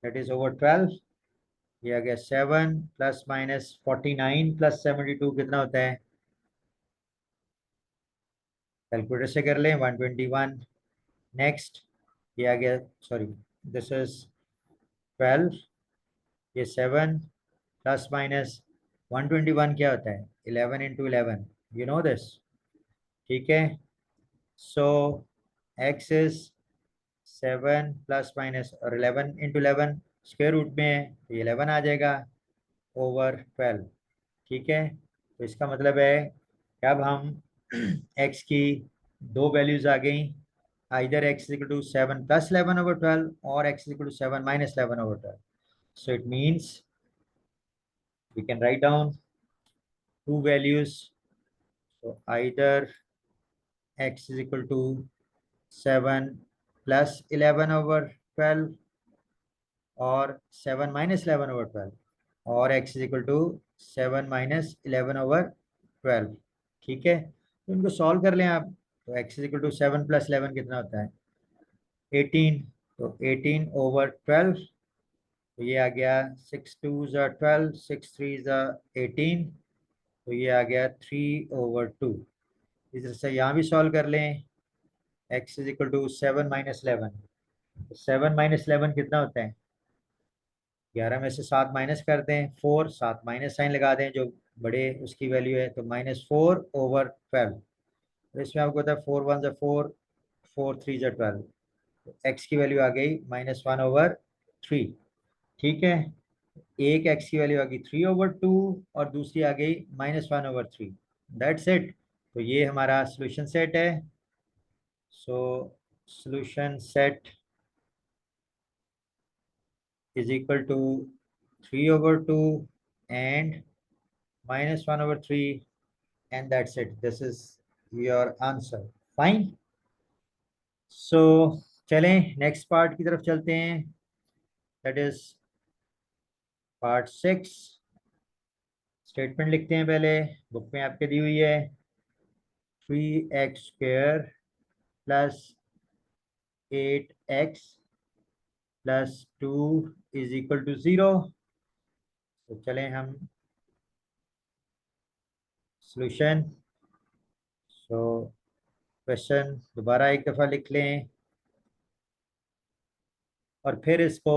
दैट इज ओवर 12, ये आ गया 7 प्लस माइनस 49 प्लस 72 कितना होता है, कैलकुलेटर से कर लें 121। नेक्स्ट ये आ गया, सॉरी दिस इज 12, ये 7 प्लस माइनस 121 क्या होता है 11 into 11, यू नो दिस। ठीक है, so x is 7 plus minus और 11 into 11 स्क्वायर रूट में है, तो ये 11 आ जाएगा ओवर 12। ठीक है, तो इसका मतलब है कि अब हम x की दो वैल्यूज आ गई, either x equal to 7 plus 11 over 12 और x equal to 7 minus 11 over 12। So it means we can write down two values, so either x is equal to 7 plus 11 over 12 और 7 minus 11 over 12, और x is equal to 7 minus 11 over 12। ठीक है, तो इनको solve कर लें आप, तो x is equal to 7 plus 11 कितना होता है 18, तो 18 over 12, तो ये आ गया 6 2 ज़ा 12 6 3 ज़ा 18, तो ये आ गया 3 over 2। इस तरह से यहाँ भी सॉल्व कर लें, x is equal to 7 minus 11, 7 minus 11 कितना होता है 11 में से 7 माइनस कर दें 4, 7 माइनस साइन लगा दें जो बड़े उसकी वैल्यू है, तो -4 ओवर 12, तो इसमें आपको होता है 4 1 ज़ा 4 4 3 ज़ा 12, तो x की वैल्यू आ गई -1 ओवर 3। ठीक है, एक x की वैल्यू आ गई 3 ओवर 2 और दूसरी आ गई -1 ओवर 3, दैट्स इट। तो ये हमारा सोल्यूशन सेट है। सो solution set is equal to 3 over 2 and -1 over 3, and that's it, this is your answer। fine, so चलें नेक्स्ट पार्ट की तरफ चलते हैं, दैट इज पार्ट 6। स्टेटमेंट लिखते हैं पहले, बुक में आपके दी हुई है 3x² plus 8x plus 2 is equal to 0। तो चलें हम सॉल्यूशन, सो क्वेश्चन दोबारा एक दफ़ा लिख लें और फिर इसको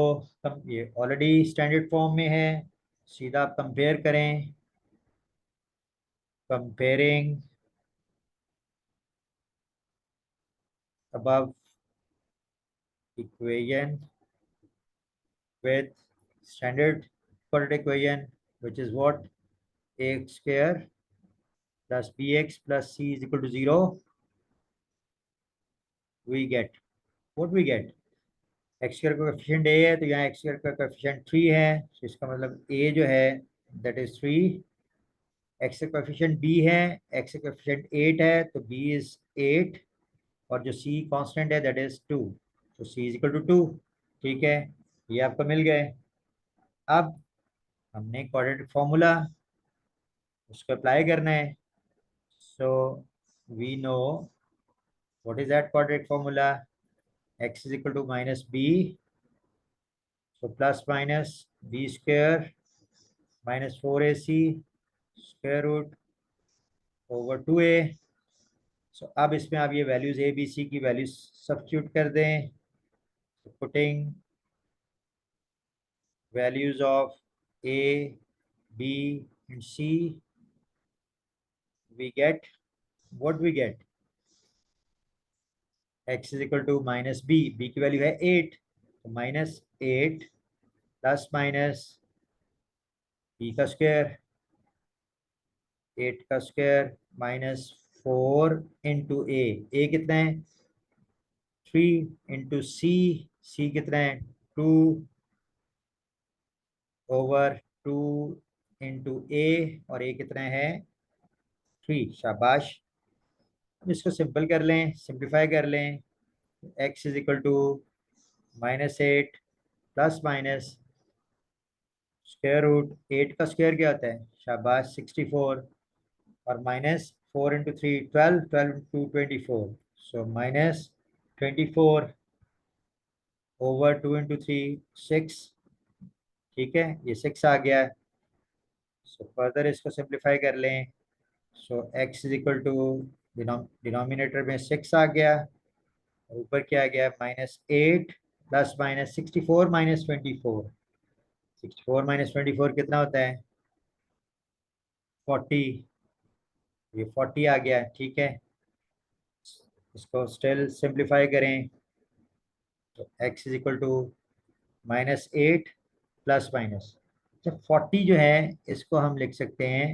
ये ऑलरेडी स्टैंडर्ड फॉर्म में है, सीधा आप कंपेयर करें, comparing above equation with standard quadratic equation, which is what ax square plus bx plus c is equal to 0, we get what we get, x square का कोएफिशिएंट ए है तो यहाँ x square का coefficient 3 है, तो इसका मतलब ए जो है दैट इज 3, एक्स का कोएफिशिएंट बी है, एक्स का कोएफिशिएंट 8 है तो बी इज 8, और जो सी कांस्टेंट है दैट इज 2, तो सी इज इक्वल टू 2। ठीक है, ये आपको मिल गए। अब हमने क्वाड्रेटिक फॉर्मूला उसको अप्लाई करना है। So we know what is that quadratic formula, x is equal to minus B, so plus minus B square minus 4ac square root over 2a। So अब इसमें आप ये वैल्यूज ए बी सी की values substitute कर दें, putting values of A, B and C, we get what we get, x is equal to minus b, b की value है 8, तो माइनस 8 प्लस माइनस b का स्क्वायर, 8 का स्क्वायर माइनस 4 इंटू ए कितना है 3 into c कितना है 2 over 2 into ए, और ए कितना है 3। शाबाश, अब इसको सिंपल कर लें, सिंप्लीफाई कर लें, x is equal to -8 plus minus square root 8 का स्क्वायर क्या होता है शाबाश 64, और minus 4 into 3 12, 12 into 24, so minus 24 over 2 into 3 6। ठीक है, ये 6 आ गया। सो फर्दर इसको सिंप्लीफाई कर लें, so x is equal to denominator में 6 आ गया, ऊपर क्या आ गया -8 प्लस माइनस 64 माइनस 24, 64 माइनस 24 कितना होता है 40, ये 40 आ गया। ठीक है, इसको स्टिल सिंप्लीफाई करें तो x is equal to -8 plus minus, जब 40 जो है इसको हम लिख सकते हैं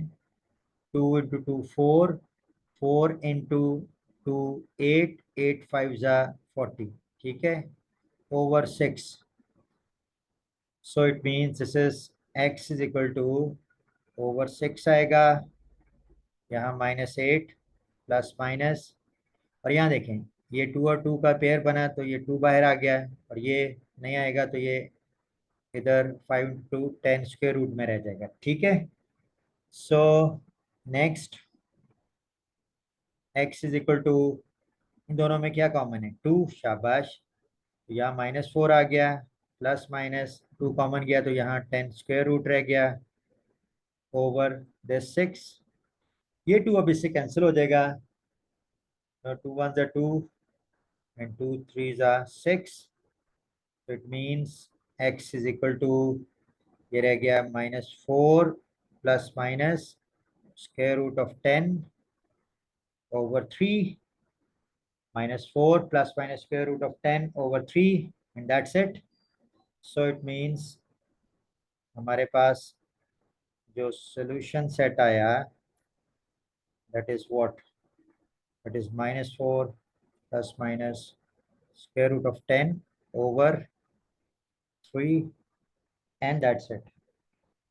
2 इंटू 2 4, 4 इंटू 2 8, 8 5 जा 40। ठीक है, over 6, so it means this is x is equal to over 6 आएगा, यहाँ -8 प्लस माइनस, और यहाँ देखें ये 2 और 2 का पेयर बना तो ये 2 बाहर आ गया, और ये नहीं आएगा तो ये इधर 5 टू 10 स्क्वायर रूट में रह जाएगा। ठीक है, so next x is equal to, इन दोनों में क्या कॉमन है 2, शाबाश, तो यहाँ -4 आ गया, प्लस माइनस 2 कॉमन गया तो यहाँ 10 स्क्वायर रूट रह गया ओवर दिस 6, ये 2 अब इससे कैंसिल हो जाएगा, 2 1 जा 2 and 2 3 जा 6, so it means x is equal to, ये रह गया -4 plus minus square root of 10 over 3, -4 plus minus square root of 10 over 3, and that's it. So it means हमारे पास जो सोल्यूशन सेट आया that is what, that is -4 plus minus square root of 10 over 3, and that's it,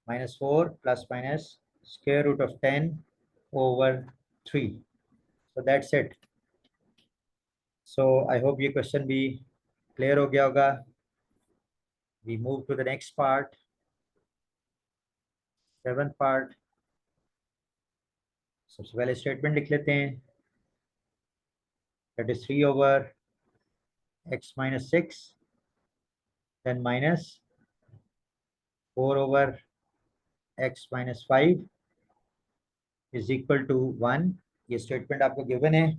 -4 plus minus square root of 10 over 3, so that's it। so I hope ये question भी clear हो गया होगा। we move to the next part, seventh part. सबसे पहले statement लिख लेते हैं, that is 3 over x minus 6 then minus 4 over x minus 5 is equal to 1। ये स्टेटमेंट आपको गिवन है,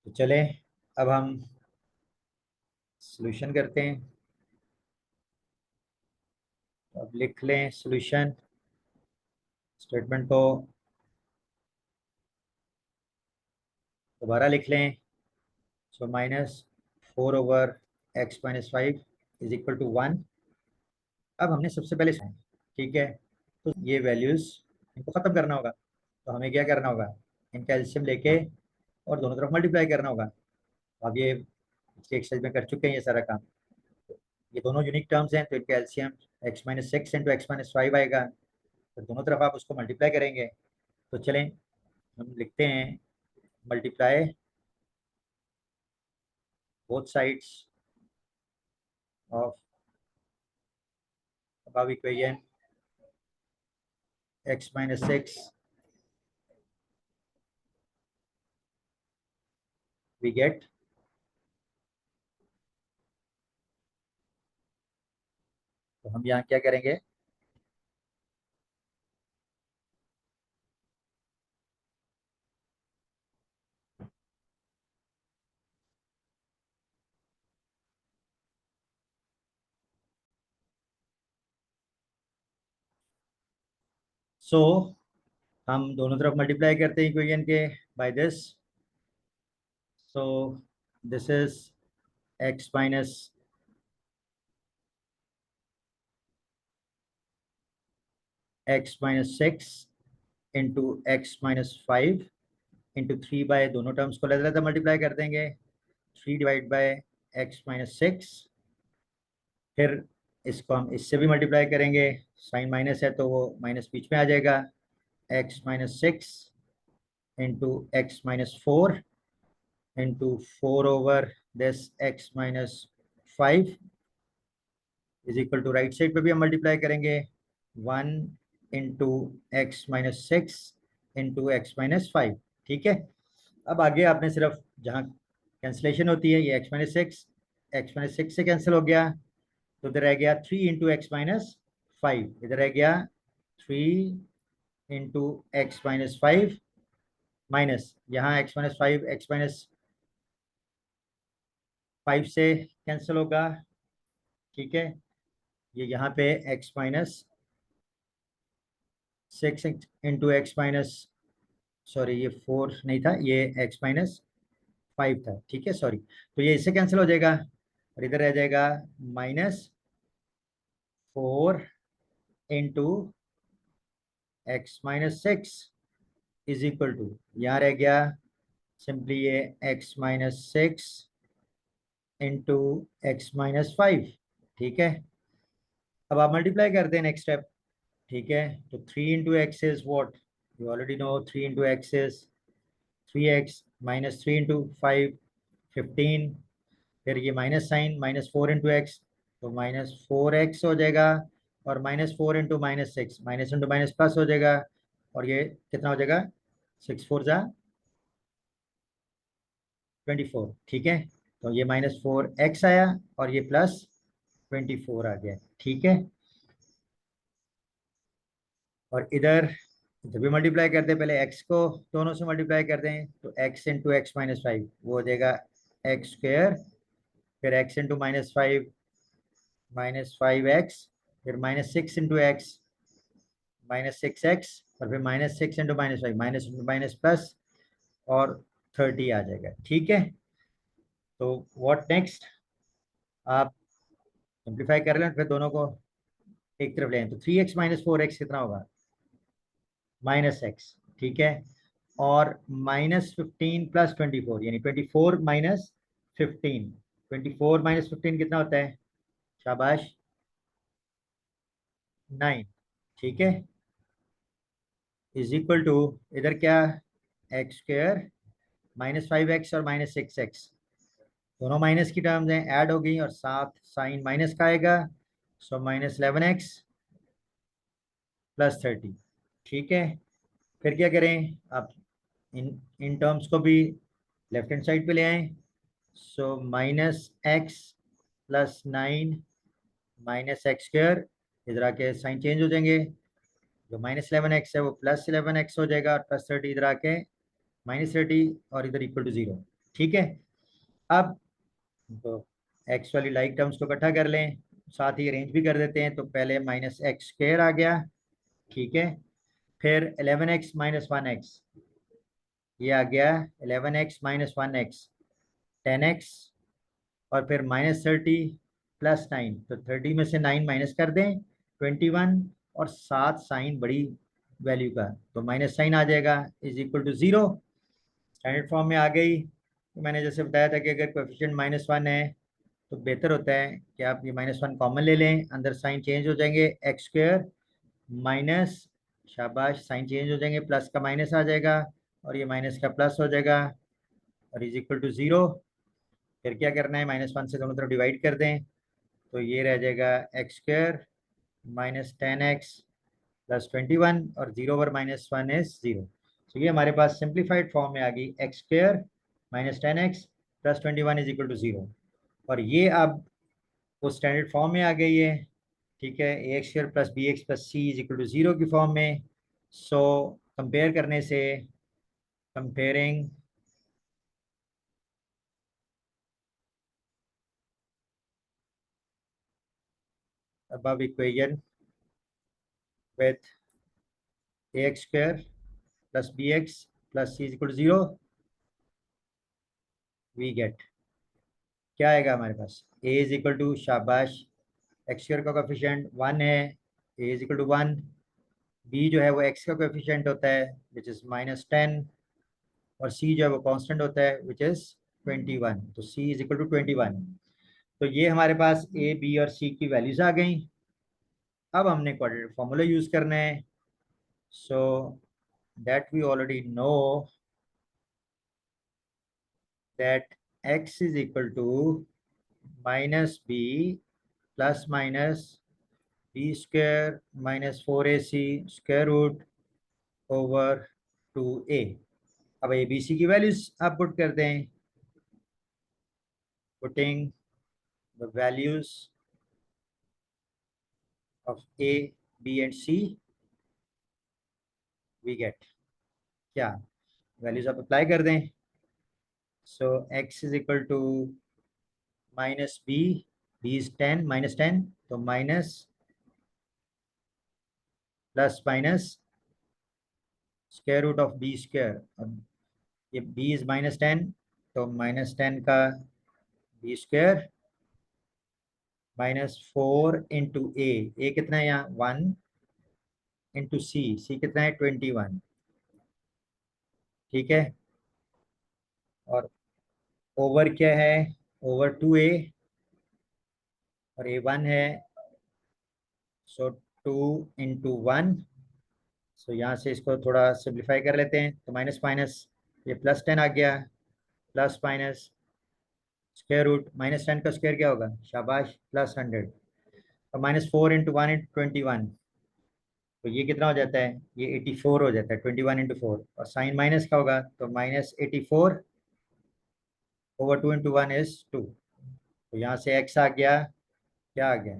तो चलें अब हम सॉल्यूशन करते हैं। अब लिख लें सॉल्यूशन, स्टेटमेंट को दोबारा लिख लें, so -4 over x minus 5 is equal to 1। अब हमने सबसे पहले, ठीक है, तो ये वैल्यूज इनको ख़त्म करना होगा, तो हमें क्या करना होगा, इनका एलसीएम लेके और दोनों तरफ मल्टीप्लाई करना होगा। अब ये इसके एक्सरसाइज में कर चुके हैं ये सारा काम। ये दोनों यूनिक टर्म्स हैं, तो इनका एलसीएम x-6 इंटू x-5 आएगा। तो दोनों तरफ आप उसको मल्टीप्लाई करेंगे। तो चलें हम लिखते हैं, multiply both sides of above equation x-6 we get तो हम यहाँ क्या करेंगे, सो हम दोनों तरफ मल्टीप्लाई करते हैं इक्वेशन के by this. So this is x-6 into x-5 into 3 by, दोनों टर्म्स को अलग मल्टीप्लाई कर देंगे, 3 डिवाइड बाय x-6। फिर इसको हम इससे भी मल्टीप्लाई करेंगे, साइन माइनस है तो वो माइनस बीच में आ जाएगा, x-6 into x-4 into 4 over this x-5 is equal to, right side पे भी हम मल्टीप्लाई करेंगे, 1 इंटू x-6 इंटू x-5। ठीक है। अब आगे आपने सिर्फ जहाँ कैंसिलेशन होती है, ये x-6 से कैंसिल हो गया, तो इधर रह गया 3 इंटू x-5, इधर रह गया 3 इंटू x-5 माइनस, यहाँ x-5 से कैंसिल होगा। ठीक है, ये यहाँ पे x-6 इंटू सॉरी ये 4 नहीं था, ये x-5 था। ठीक है, सॉरी, तो ये इससे कैंसिल हो जाएगा और इधर रह जाएगा -4 into x-6 is equal to, यहाँ रह गया सिंपली ये x-6 इंटू x-5। ठीक है, अब आप मल्टीप्लाई करते हैं नेक्स्ट स्टेप। ठीक है, तो 3 into X is what, you already know, 3 into X is 3x, minus 3 into 5 15, फिर ये माइनस साइन, -4 इंटू एक्स, तो -4x हो जाएगा, और -4 into -6, minus into minus plus हो जाएगा, और ये कितना हो जाएगा, 6 4 जा 24। ठीक है, तो ये -4x आया और ये +24 आ गया। ठीक है, और इधर जब भी मल्टीप्लाई करते हैं पहले x को दोनों से मल्टीप्लाई करते हैं, तो x इंटू x-5 वो हो जाएगा x², फिर x इंटू -5 -5x, फिर -6 इंटू x -6x, और फिर -6 into -5 minus into minus plus, और 30 आ जाएगा। ठीक है, तो व्हाट नेक्स्ट, आप सिंप्लीफाई कर लें, फिर दोनों को एक तरफ लें, तो 3x - 4x कितना होगा, -x। ठीक है, और -15 + 24 यानी 24 - 15, 24 - 15 कितना होता है, शाबाश, 9। ठीक है, इज इक्वल टू, इधर क्या, x² -5x और -6x, दोनों माइनस की टर्म्स हैं, ऐड हो गई, और साथ साइन माइनस का आएगा, सो -11x + 30। ठीक है, फिर क्या करें, आप इन इन टर्म्स को भी लेफ्ट हैंड साइड पे ले आए, सो -x + 9 -x², इधर आके साइन चेंज हो जाएंगे, जो -11x है वो +11x हो जाएगा, और +30 इधर आके -30, और इधर इक्वल टू 0। ठीक है, अब तो x वाली लाइक टर्म्स को इकट्ठा कर लें, साथ ही अरेंज भी कर देते हैं, तो पहले -x² आ गया। ठीक है, फिर 11x - 1x, ये आ गया 11x - 1x, 10x, और फिर -30 + 9, तो 30 में से 9 माइनस कर दें, 21, और साथ साइन बड़ी वैल्यू का, तो माइनस साइन आ जाएगा, is equal to 0, standard form में आ गई। तो मैंने जैसे बताया था कि अगर कोएफिशिएंट -1 है तो बेहतर होता है कि आप ये -1 कॉमन ले लें, अंदर साइन चेंज हो जाएंगे, एक्स स्क्वायर माइनस, शाबाश, साइन चेंज हो जाएंगे, प्लस का माइनस आ जाएगा और ये माइनस का प्लस हो जाएगा और इज इक्वल टू 0। फिर क्या करना है, -1 से दोनों तरफ डिवाइड कर दें, तो ये रह जाएगा x square minus 10x plus 21 और 0/-1 इज 0। तो ये हमारे पास सिंप्लीफाइड फॉर्म में आ गई X square minus 10x plus 21 is equal to 0। और ये अब वो स्टैंडर्ड फॉर्म में आ गई है, ठीक है, ए x square plus B x plus C is equal to 0 की फॉर्म में। सो कंपेयर करने से, comparing above equation with ax square plus bx plus c is equal to 0, we get क्या आएगा हमारे पास, a इज इक्वल टू, शाबाश, X square का कोएफिशिएंट 1 है, a is equal to 1, b जो है वो x का कोएफिशिएंट होता है विच इज -10 और c जो है वो कांस्टेंट होता है विच इज 21, तो c इज इक्वल टू 21। तो ये हमारे पास a b और c की वैल्यूज आ गई। अब हमने क्वाड्रेटिक फॉर्मूला यूज करना है, so that we already know that x is equal to minus b plus minus b square minus 4ac square root over 2a। अब ए बी सी की वैल्यूज आप पुट कर दें, putting the values of A B and C we get क्या, values आप apply कर दें। So x is equal to minus B is 10, -10, तो minus plus minus square root of B square. अब ये b इज -10, तो -10 का बी स्क्वायर -4 इंटू ए कितना है यहाँ 1 इंटू सी कितना है 21, ठीक है, और ओवर क्या है, ओवर 2a और a1 है, सो 2 इंटू 1। सो यहाँ से इसको थोड़ा सिंप्लीफाई कर लेते हैं, तो माइनस माइनस ये +10 आ गया, प्लस माइनस स्क्वायर रूट, -10 का स्क्वायर क्या होगा, शाबाश, +100, और -4 इंटू 1 इंटू 21, तो ये कितना हो जाता है, ये 84 हो जाता है, 21 इंटू 4, और साइन माइनस का होगा तो -84/2 ओवर 2 इंटू 1 इज 2। तो यहाँ से x आ गया, क्या आ गया,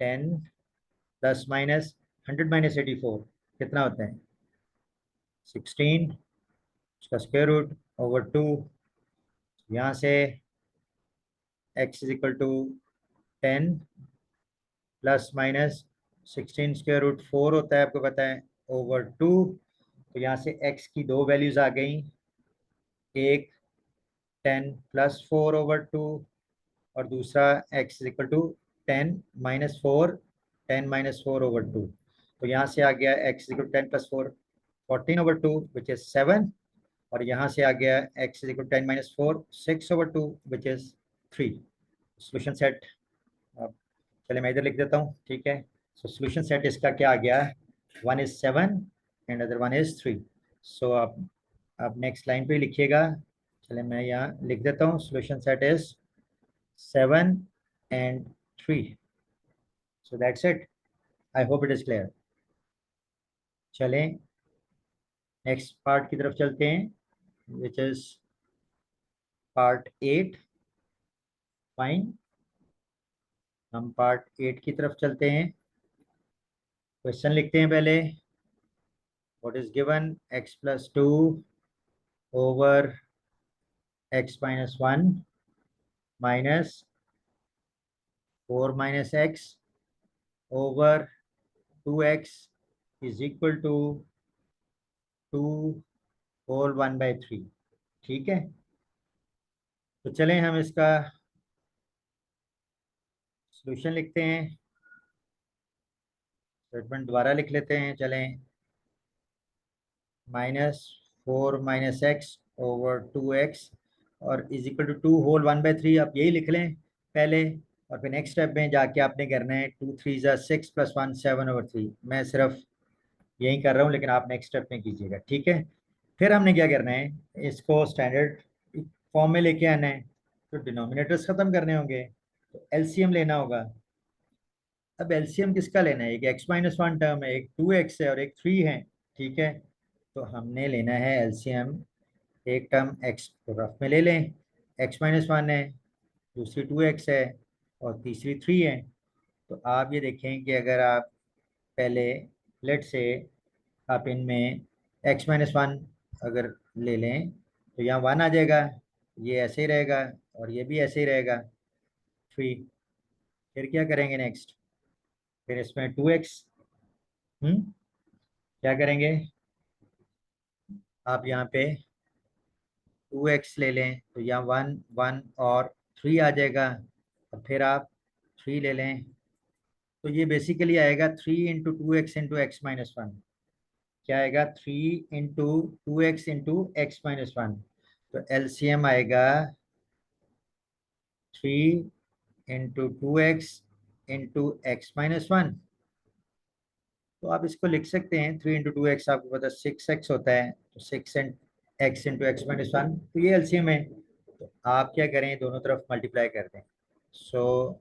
10 प्लस माइनस 100 - 84 कितना होता है 16, उसका स्क्वायर रूट ओवर 2। यहाँ से x is equal to 10 plus minus 16 square root 4 होता है, आपको पता है, ओवर 2। तो यहाँ से x की दो वैल्यूज आ गई, एक 10+4/2 और दूसरा x इज इक्वल टू 10 - 4, 10 - 4/2। तो यहाँ से आ गया x is equal to 10+4 14/2 which is 7, और यहाँ से आ गया x is equal to 10 - 4 6/2 which is 3। Solution set, अब चले मैं इधर लिख देता हूँ, ठीक है। सो सोल्यूशन सेट इसका क्या आ गया, 1 इज 7 एंड अदर 1 इज 3। सो आप नेक्स्ट लाइन पे लिखिएगा, चले मैं यहाँ लिख देता हूँ, solution set is 7 and 3। So that's it. I hope it is clear. चलें नेक्स्ट पार्ट की तरफ चलते हैं विच इज पार्ट 8। फाइन, हम पार्ट 8 की तरफ चलते हैं। क्वेश्चन लिखते हैं पहले, what is given, x+2 over x-1 minus 4 - x over 2x is equal to 2 whole 1/3, ठीक है। तो चलें हम इसका सॉल्यूशन लिखते हैं, स्टेटमेंट दोबारा लिख लेते हैं, चलें, -4 - x ओवर 2x और इज इक्वल टू 2 होल 1/3, आप यही लिख लें पहले, और फिर नेक्स्ट स्टेप में जाके आपने करना है 2 3 ज़ा 6 + 1 7/3। मैं सिर्फ यही कर रहा हूँ, लेकिन आप नेक्स्ट स्टेप में कीजिएगा, ठीक है। फिर हमने क्या करना है, इसको स्टैंडर्ड फॉर्म में लेके आना है, तो डिनोमिनेटर्स खत्म करने होंगे, तो एलसीएम लेना होगा। अब एलसीएम किसका लेना है, एक x-1 टर्म है, एक 2x है और एक 3 है, ठीक है। तो हमने लेना है एलसीएम, एक टर्म x को रफ में ले लें, x-1 है, दूसरी 2x है और तीसरी 3 है। तो आप ये देखें कि अगर आप पहले लेट से आप इनमें x-1 अगर ले लें तो यहाँ 1 आ जाएगा, ये ऐसे ही रहेगा और ये भी ऐसे ही रहेगा 3। फिर क्या करेंगे नेक्स्ट, फिर इसमें 2x, क्या करेंगे, आप यहाँ पे 2x ले लें तो यहाँ 1 1 और 3 आ जाएगा, और फिर आप 3 ले लें तो ये बेसिकली आएगा 3 इंटू 2x इंटू x-1। क्या आएगा, 3 इंटू 2x इंटू x-1। तो एलसीएम आएगा 3 इंटू 2x इंटू x-1। तो आप इसको लिख सकते हैं 3 इंटू 2x, आपको पता 6x होता है, तो 6x इंटू x-1, तो ये एलसीएम है। तो आप क्या करें, दोनों तरफ मल्टीप्लाई कर दें। So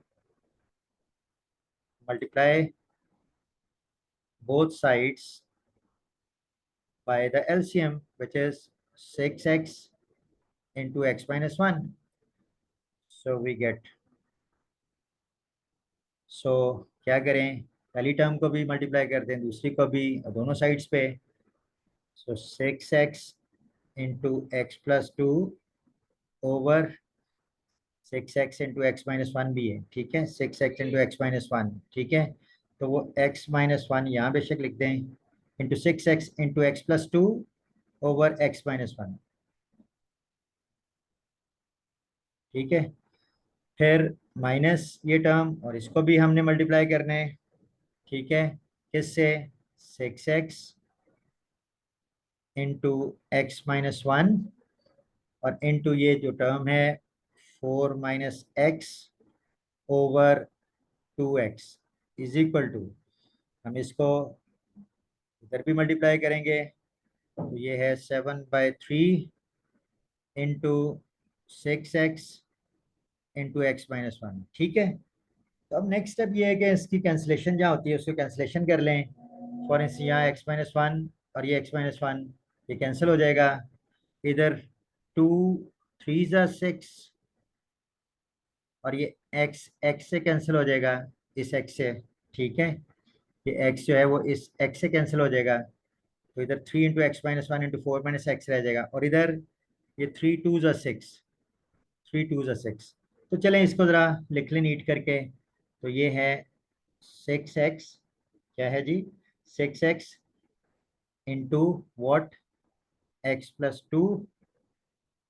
multiply both sides by the LCM, which is 6x into x-1. So we get, so क्या करें, पहली टर्म को भी मल्टीप्लाई कर दें, दूसरी को भी, दोनों साइड्स पे। सो 6x into x+2 over 6x into x-1 भी है, ठीक है, 6x इंटू x-1, ठीक है। तो वो x-1 यहाँ बेशक लिख दें, into 6x into x+2 over x-1, ठीक है। फिर माइनस ये टर्म और इसको भी हमने मल्टीप्लाई करना है, ठीक है, किससे, 6x इंटू x-1 और इंटू ये जो टर्म है 4 minus X over 2x is equal to, हम इसको इधर भी मल्टीप्लाई करेंगे, तो ये है 7/3 इंटू 6x इंटू x-1, ठीक है। तो अब नेक्स्ट स्टेप ये है कि इसकी कैंसिलेशन जहाँ होती है उसको कैंसिलेशन कर लें। फॉर इंस्टेंस यहाँ x-1 और ये x-1 ये कैंसिल हो जाएगा, इधर 2 3 ज़ा 6 और ये x से कैंसिल हो जाएगा, इस x से, ठीक है। ये x जो है वो इस x से कैंसिल हो जाएगा, तो इधर 3 into x-1 into 4 minus x रह जाएगा, और इधर ये 3 2 ज़ा 6, 3 2 ज़ा 6। तो चलें इसको ज़रा लिख लें नीट करके। तो ये है 6x, क्या है जी, 6x इंटू वॉट, x+2,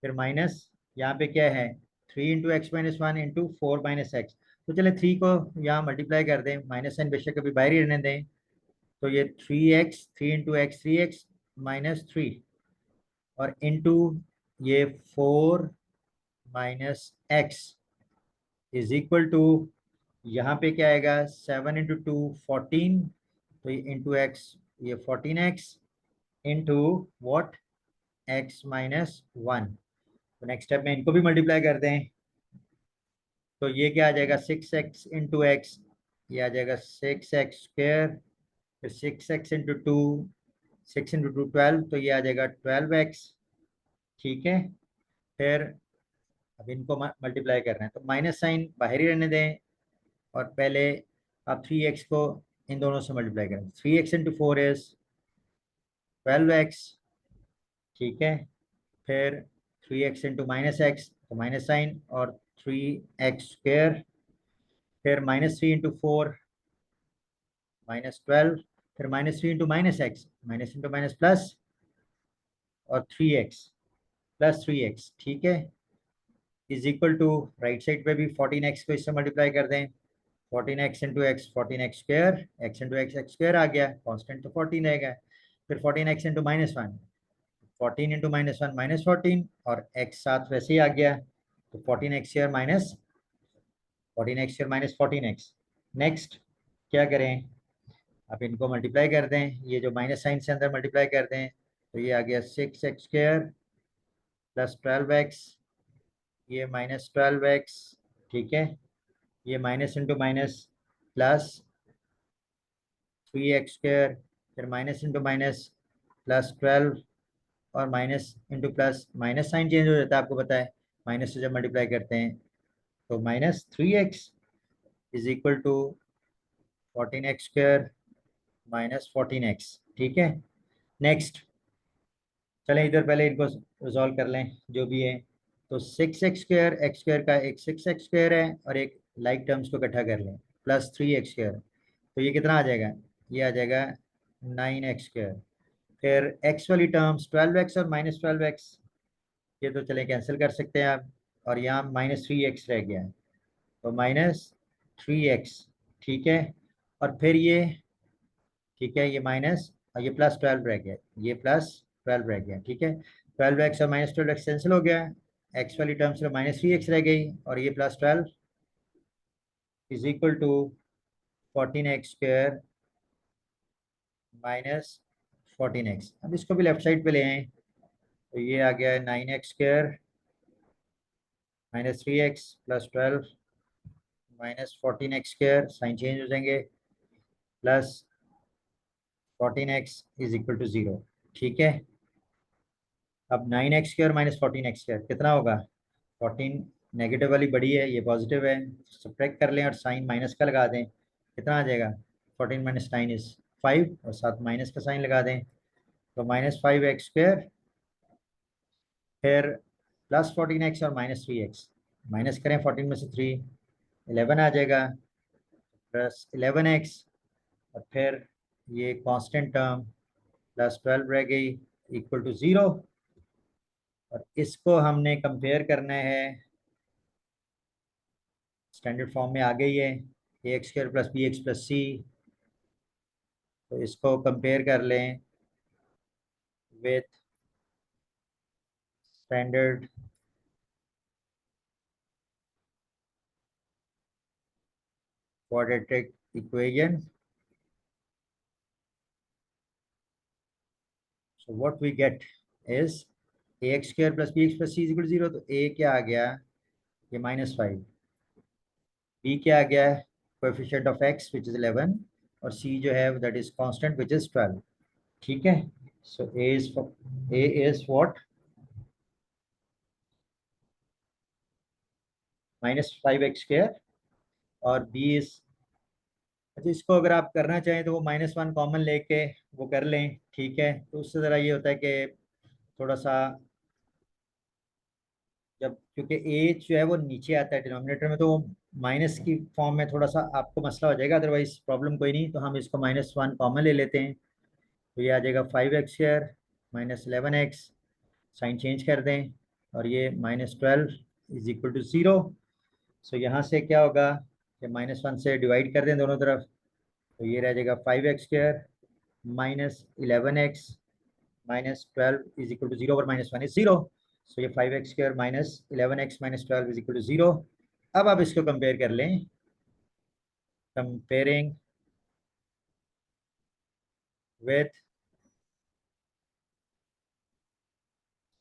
फिर माइनस यहाँ पे क्या है 3 into x-1 into 4 minus X. तो चले 3 को यहाँ मल्टीप्लाई कर दें, माइनस साइन बेशक कभी बाहर ही रहने दें, तो ये 3x 3 into x 3x minus 3 और इंटू ये 4 minus X is equal to, यहाँ पे क्या आएगा 7 इंटू 2 14, तो ये इंटू एक्स, ये 14x इंटू वॉट, x-1। तो नेक्स्ट स्टेप में इनको भी मल्टीप्लाई कर दें, तो ये क्या आ जाएगा 6x इंटू एक्स, ये आ जाएगा 6x², फिर 6x इंटू 2, 6 इंटू 2 12, तो ये आ जाएगा 12x, ठीक है। फिर अब इनको मल्टीप्लाई करना है, तो माइनस साइन बाहर ही रहने दें, और पहले आप 3x को इन दोनों से मल्टीप्लाई करें, 3x इंटू 4 इज 12x, ठीक है। फिर 3x इंटू माइनस एक्स, तो माइनस साइन और 3x², फिर -3 इंटू 4 -12, फिर -3 into minus X, minus into minus plus, और 3x प्लस 3x, ठीक है, is equal to, right side पे भी 14x को इससे मल्टीप्लाई कर दें, 14x into X 14x², x into X x² आ गया, कांस्टेंट तो 14 रहेगा। फिर 14x इंटू -1, 14 इंटू -1 -14, और x साथ वैसे ही आ गया, तो 14x² minus 14x² minus 14x। Next क्या करें, आप इनको मल्टीप्लाई कर दें, ये जो माइनस साइन से अंदर मल्टीप्लाई कर दें, तो ये आ गया 6x² प्लस 12x, ये -12x, ठीक है, ये minus into minus plus 3x², फिर माइनस इंटू माइनस प्लस 12, और minus into plus, minus sign change हो जाता है, आपको पता है, माइनस से जब मल्टीप्लाई करते हैं, तो -3x is equal to 14x² minus 14x, ठीक है। नेक्स्ट चलें इधर पहले इनको रिजॉल्व कर लें जो भी है। तो 6x² x² का एक 6x² है, और एक लाइक टर्म्स को इकट्ठा कर लें, प्लस 3x², तो ये कितना आ जाएगा, ये आ जाएगा 9x²। फिर x वाली टर्म्स 12x और -12x, ये तो चले कैंसिल कर सकते हैं आप, और यहाँ -3x रह गया है, तो -3x, ठीक है। और फिर ये, ठीक है, ये माइनस, और ये +12 रह गया, ये +12 रह गया, ठीक है। 12x और -12x कैंसिल हो गया, x वाली टर्म सिर्फ -3x रह गई, और ये +12 is equal to 14x² minus 14x। अब इसको भी लेफ्ट साइड पे ले आए, तो ये आ गया 9x² -3x plus 12 minus 14x², sign change हो जाएंगे, plus 14x is equal to 0, ठीक है। अब 9x² माइनस 14x² कितना होगा, 14 नेगेटिव वाली बड़ी है, ये पॉजिटिव है, सब्ट्रैक्ट कर लें और साइन माइनस का लगा दें, कितना आ जाएगा, 14 माइनस 9 इज 5, और साथ माइनस का साइन लगा दें, तो -5x², फिर +14x और -3x, माइनस करें 14 में से 3, 11 आ जाएगा, प्लस 11x, और फिर ये कांस्टेंट टर्म +12 रह गई, इक्वल टू 0। और इसको हमने कंपेयर करना है, स्टैंडर्ड फॉर्म में आ गई है, ax² plus bx plus c, तो इसको कंपेयर कर लें with standard quadratic equation. So what we get is ax² plus bx plus c is equal to 0, तो a क्या आ गया, ये -5, b क्या आ गया, coefficient of x which is 11, और c जो है that is constant which is 12, ठीक है। सो a इज व्हाट, -5x², और b इज, अच्छा इसको अगर आप करना चाहें तो वो -1 कॉमन लेके वो कर लें, ठीक है, तो उससे ज़रा ये होता है कि थोड़ा सा, जब क्योंकि ए जो है वो नीचे आता है डिनोमिनेटर में, तो वो माइनस की फॉर्म में थोड़ा सा आपको मसला हो जाएगा, अदरवाइज प्रॉब्लम कोई नहीं, तो हम इसको -1 कॉमन ले लेते हैं, तो ये आ जाएगा 5x² minus 11x, sign change कर दें, और ये -12 इज इक्वल टू 0। सो यहाँ से क्या होगा कि -1 से डिवाइड कर दें दोनों तरफ, तो ये रह जाएगा 5x² minus 11x minus 12 is equal to 0, और -1 इज 0, सो ये 5x² minus 11x minus 12 is equal to 0। अब आप इसको कंपेयर कर लें, comparing with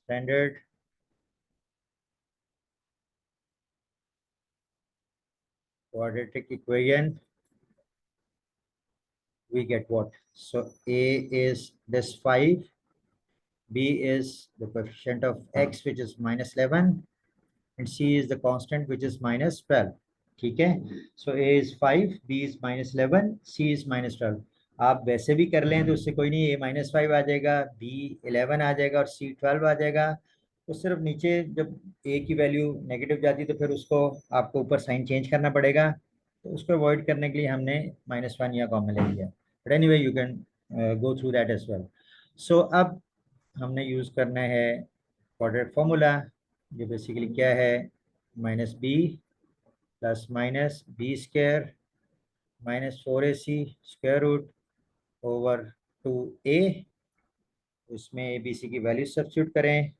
standard quadratic equation, we get what, so a is this 5, b is the coefficient of x which is -11, and c is the constant which is -12, ठीक है। सो a is 5, b is -11, c is -12। आप वैसे भी कर लें तो उससे कोई नहीं, a -5 आ जाएगा, b 11 आ जाएगा, और c 12 आ जाएगा, तो सिर्फ नीचे जब a की वैल्यू नेगेटिव जाती है तो फिर उसको आपको ऊपर साइन चेंज करना पड़ेगा, तो उसको अवॉइड करने के लिए हमने -1 या कॉमन ले लिया, but anyway you can go through that as well. So अब हमने यूज़ करना है क्वाड्रेटिक फॉर्मूला, जो बेसिकली क्या है, -b plus -b² -4ac square root over 2a इसमें ए बी सी की वैल्यू सब्स्टिट्यूट करें.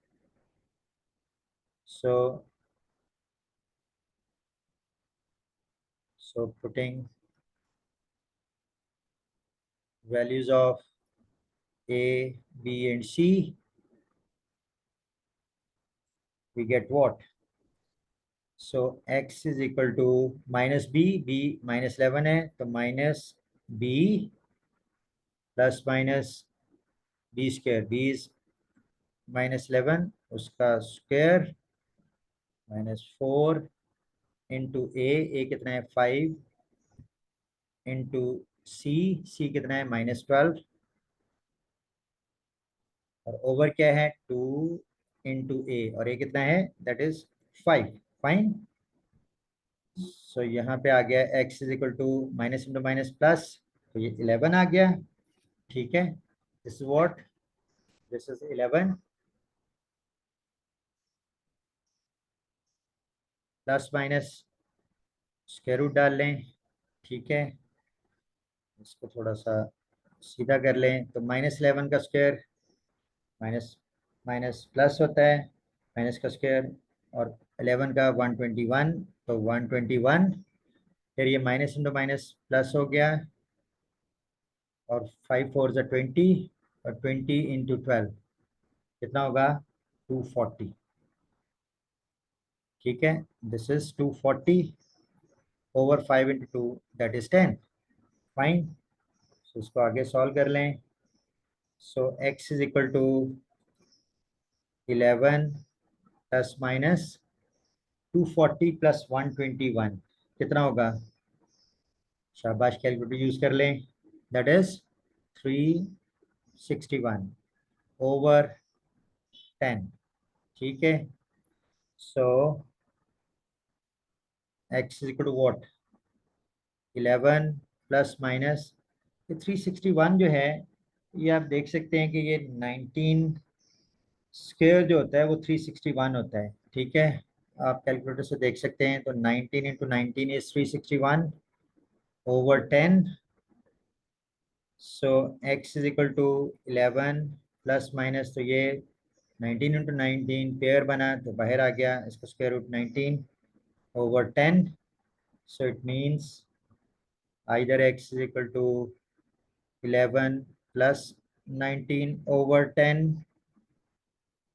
So putting values of A, B, and C, we get what? So x is equal to minus b minus 11 है तो minus b plus minus b square. B is minus 11 उसका square minus 4 into a कितना है 5 into c कितना है -12 और over क्या है 2 into a और a कितना है दैट इज 5. फाइन. सो यहाँ पे आ गया x is equal to minus into minus plus तो ये 11 आ गया. ठीक है. This is what. This is 11 plus minus square root डाल लें. ठीक है. इसको थोड़ा सा सीधा कर लें तो -11 का स्क्वायर माइनस माइनस प्लस होता है माइनस का स्क्वायर और 11 का 121 तो 121 फिर ये माइनस इंटू माइनस प्लस हो गया और 5 4 जा 20 और 20 इंटू 12 कितना होगा 240. ठीक है. This is 240 over 5 into 2 that is 10. Fine. So इसको आगे सॉल्व कर लें. So x is equal to 11 plus minus 240 plus 121 कितना होगा. शाबाश कैलकुलेटर यूज कर लें. That is 361 over 10. ठीक है. So x is equal to what 11 plus minus ये 361 जो है ये आप देख सकते हैं कि ये 19 स्क्वायर जो होता है वो 361 होता है. ठीक है. आप कैलकुलेटर से देख सकते हैं तो 19 into 19 is 361 over 10. So x is equal to 11 plus minus तो ये 19 इंटू 19 पेयर बना तो बाहर आ गया इसका square root 19 over 10. So it means either x is equal to 11 plus 19 over 10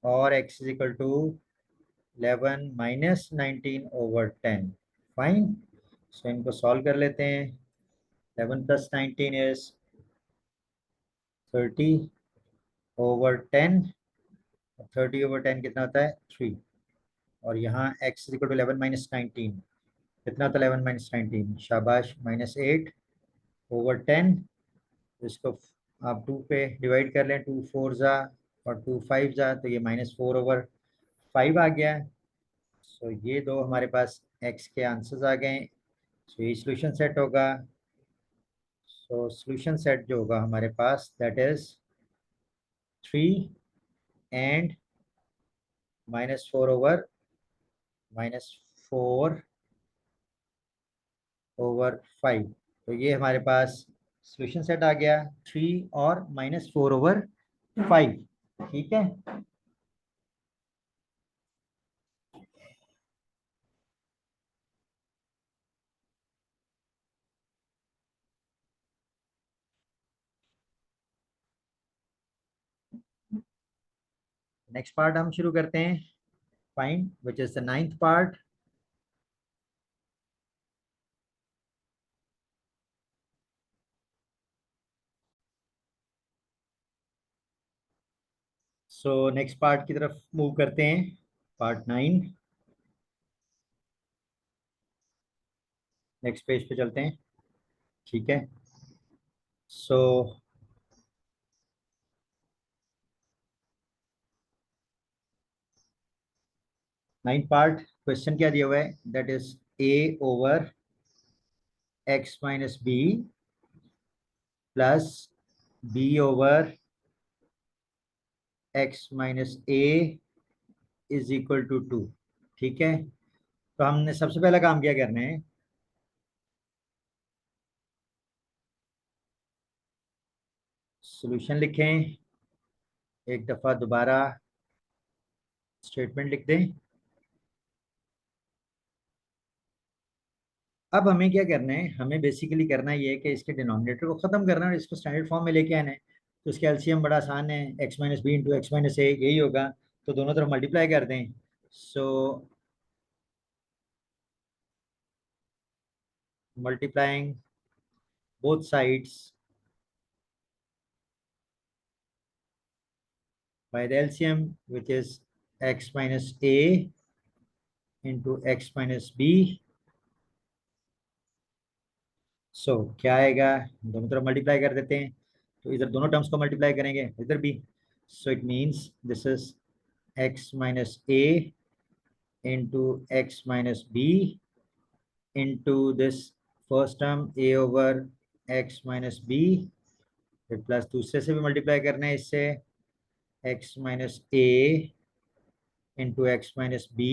और x is equal to 11 minus 19 over 10. Fine. सो इनको सॉल्व कर लेते हैं. 11 plus 19 is 30 over 10. 30 over 10 कितना होता है 3 और यहाँ x is equal to 11 minus 19 कितना होता है 11 minus 19 शाबाश -8 over 10. इसको आप 2 पे डिवाइड कर लें 2 4 जा और 2 5 जा तो ये -4 ओवर 5 आ गया. सो ये दो हमारे पास x के आंसर्स आ गए. सो ये सॉल्यूशन सेट होगा. सो सॉल्यूशन सेट जो होगा हमारे पास that is 3 and -4 over -4 over 5. तो ये हमारे पास सॉल्यूशन सेट आ गया 3 और -4 ओवर 5. ठीक है. नेक्स्ट पार्ट हम शुरू करते हैं. Fine which is the 9th part. So next part की तरफ मूव करते हैं. पार्ट 9. नेक्स्ट पेज पे चलते हैं. ठीक है. सो 9th पार्ट क्वेश्चन क्या दिया हुआ है that is a over x minus B plus b over x minus A is equal to 2. ठीक है. तो हमने सबसे पहला काम क्या करना है सॉल्यूशन लिखें एक दफा दोबारा स्टेटमेंट लिख दें। अब हमें क्या करना है, हमें बेसिकली करना ये है कि इसके डिनोमिनेटर को खत्म करना है और इसको स्टैंडर्ड फॉर्म में लेके आना है। तो इसका एलसीएम बड़ा आसान है, X minus B into X minus A, यही होगा। तो दोनों तरफ मल्टीप्लाई कर दें। So multiplying both sides by the LCM, which is x minus a into x minus b. सो क्या आएगा, दोनों तरफ मल्टीप्लाई कर देते हैं। तो इधर दोनों टर्म्स को मल्टीप्लाई करेंगे, इधर भी। So it means this is x minus a into X minus B into this first term a over x minus B, फिर प्लस दूसरे से भी मल्टीप्लाई करना है इससे, x minus a into X minus B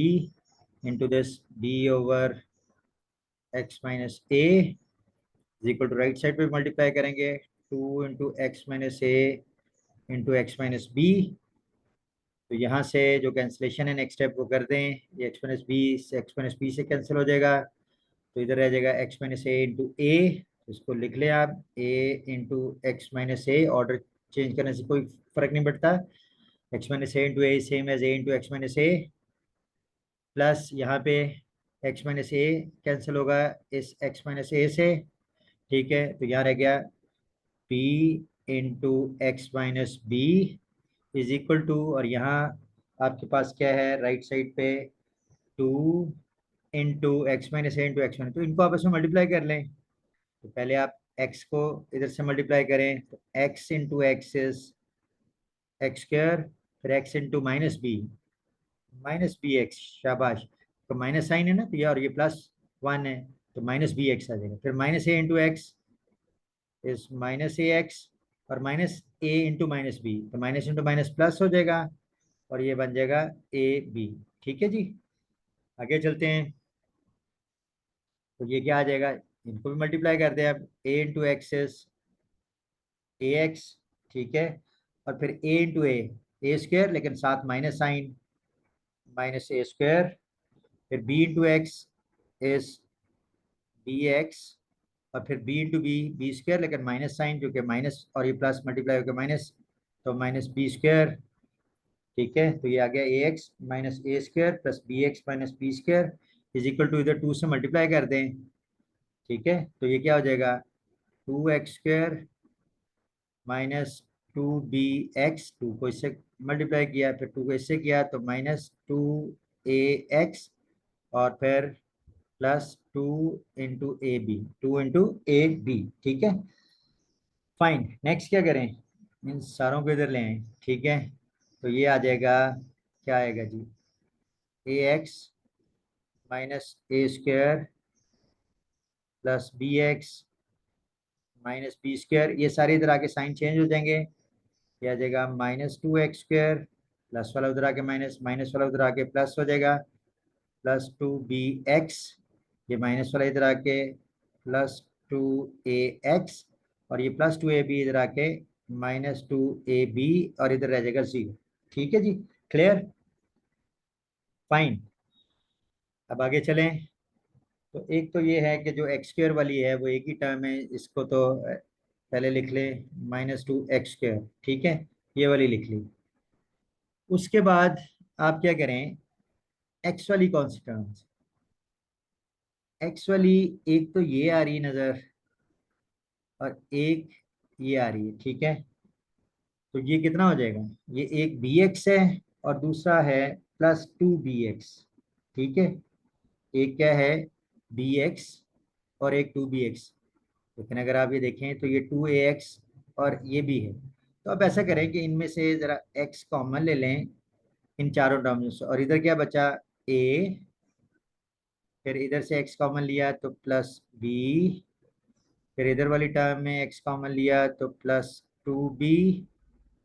into this b over x minus a is equal to right side पे multiply करेंगे, 2 into X minus A into X minus B. तो यहाँ से जो कैंसिलेशन है नेक्स्ट स्टेप वो कर दें, ये एक्स माइनस बी से एक्स माइनस बी से कैंसिल हो जाएगा। तो इधर रह जाएगा X minus A into A, इसको लिख लें आप, A into X minus A, order change करने से कोई फर्क नहीं पड़ता। X minus A into A same as A into X minus A, plus यहाँ पे एक्स माइनस ए कैंसिल होगा इस एक्स माइनस ए से, ठीक है। तो यहाँ रह गया p into X minus B is equal to, और यहाँ आपके पास क्या है राइट साइड पे, 2 into X minus A into X minus, तो इनको आपस में मल्टीप्लाई कर लें। तो पहले आप x को इधर से मल्टीप्लाई करें, तो x into X is X square, फिर x into minus B X, शाबाश। तो माइनस साइन है ना, तो ये और ये प्लस 1 है, तो माइनस बी एक्स आ जाएगा। फिर minus A into X is minus A x, और minus A into minus B, तो माइनस इंटू माइनस प्लस हो जाएगा, और ये बन जाएगा ए बी। ठीक है जी, आगे चलते हैं। तो ये क्या आ जाएगा, इनको भी मल्टीप्लाई कर दे अब, A into X is A X, ठीक है। और फिर ए इंटू ए स्क्वायर, लेकिन साथ minus sign, minus A square. फिर B into X is B X, और फिर बी इंटू बी स्क्वायर, लेकिन माइनस साइन, क्योंकि माइनस और ये प्लस मल्टीप्लाई होकर माइनस, तो माइनस बी स्क्वायर, ठीक है। तो ये आ गया A X minus A square plus B X minus B square is equal to, इधर 2 से मल्टीप्लाई कर दें, ठीक है। तो ये क्या हो जाएगा, 2x स्क्वायर माइनस 2bx, 2 को इससे मल्टीप्लाई किया, फिर 2 को इससे किया, तो माइनस 2ax, और फिर plus 2 into A B, 2 into A B, ठीक है। फाइन, नेक्स्ट क्या करें, इन सारों को इधर ले आए, ठीक है। तो ये आ जाएगा, क्या आएगा जी, A X minus A square plus B X minus B square, ये सारे इधर आके साइन चेंज हो जाएंगे। ये आ जाएगा माइनस 2x स्क्वायर, प्लस वाला उधर आके माइनस, माइनस वाला उधर आके प्लस हो जाएगा, प्लस 2bx, ये माइनस वाला इधर आके प्लस 2ax, और ये प्लस 2ab इधर आके माइनस 2ab, और इधर रह जाएगा 0। ठीक है जी, क्लियर, फाइन। अब आगे चलें। तो एक तो ये है कि जो एक्स स्क्वायर वाली है वो एक ही टर्म है, इसको तो पहले लिख ले, माइनस 2x स्क्वायर, ठीक है, ये वाली लिख ली। उसके बाद आप क्या करें, एक्स वाली कौन सी टर्म, एक्स वाली, एक तो ये आ रही है नजर, और एक ये आ रही है, ठीक है। तो ये कितना हो जाएगा, ये एक बी एक्स है और दूसरा है प्लस 2bx, ठीक है। एक क्या है, बी एक्स, और एक 2bx। लेकिन अगर आप ये देखें तो ये 2ax और ये भी है। तो अब ऐसा करें कि इनमें से जरा x कॉमन ले लें इन चारों टर्म्स से, और इधर क्या बचा, a, फिर इधर से x कॉमन लिया तो प्लस b, फिर इधर वाली टर्म में x कॉमन लिया तो प्लस 2b,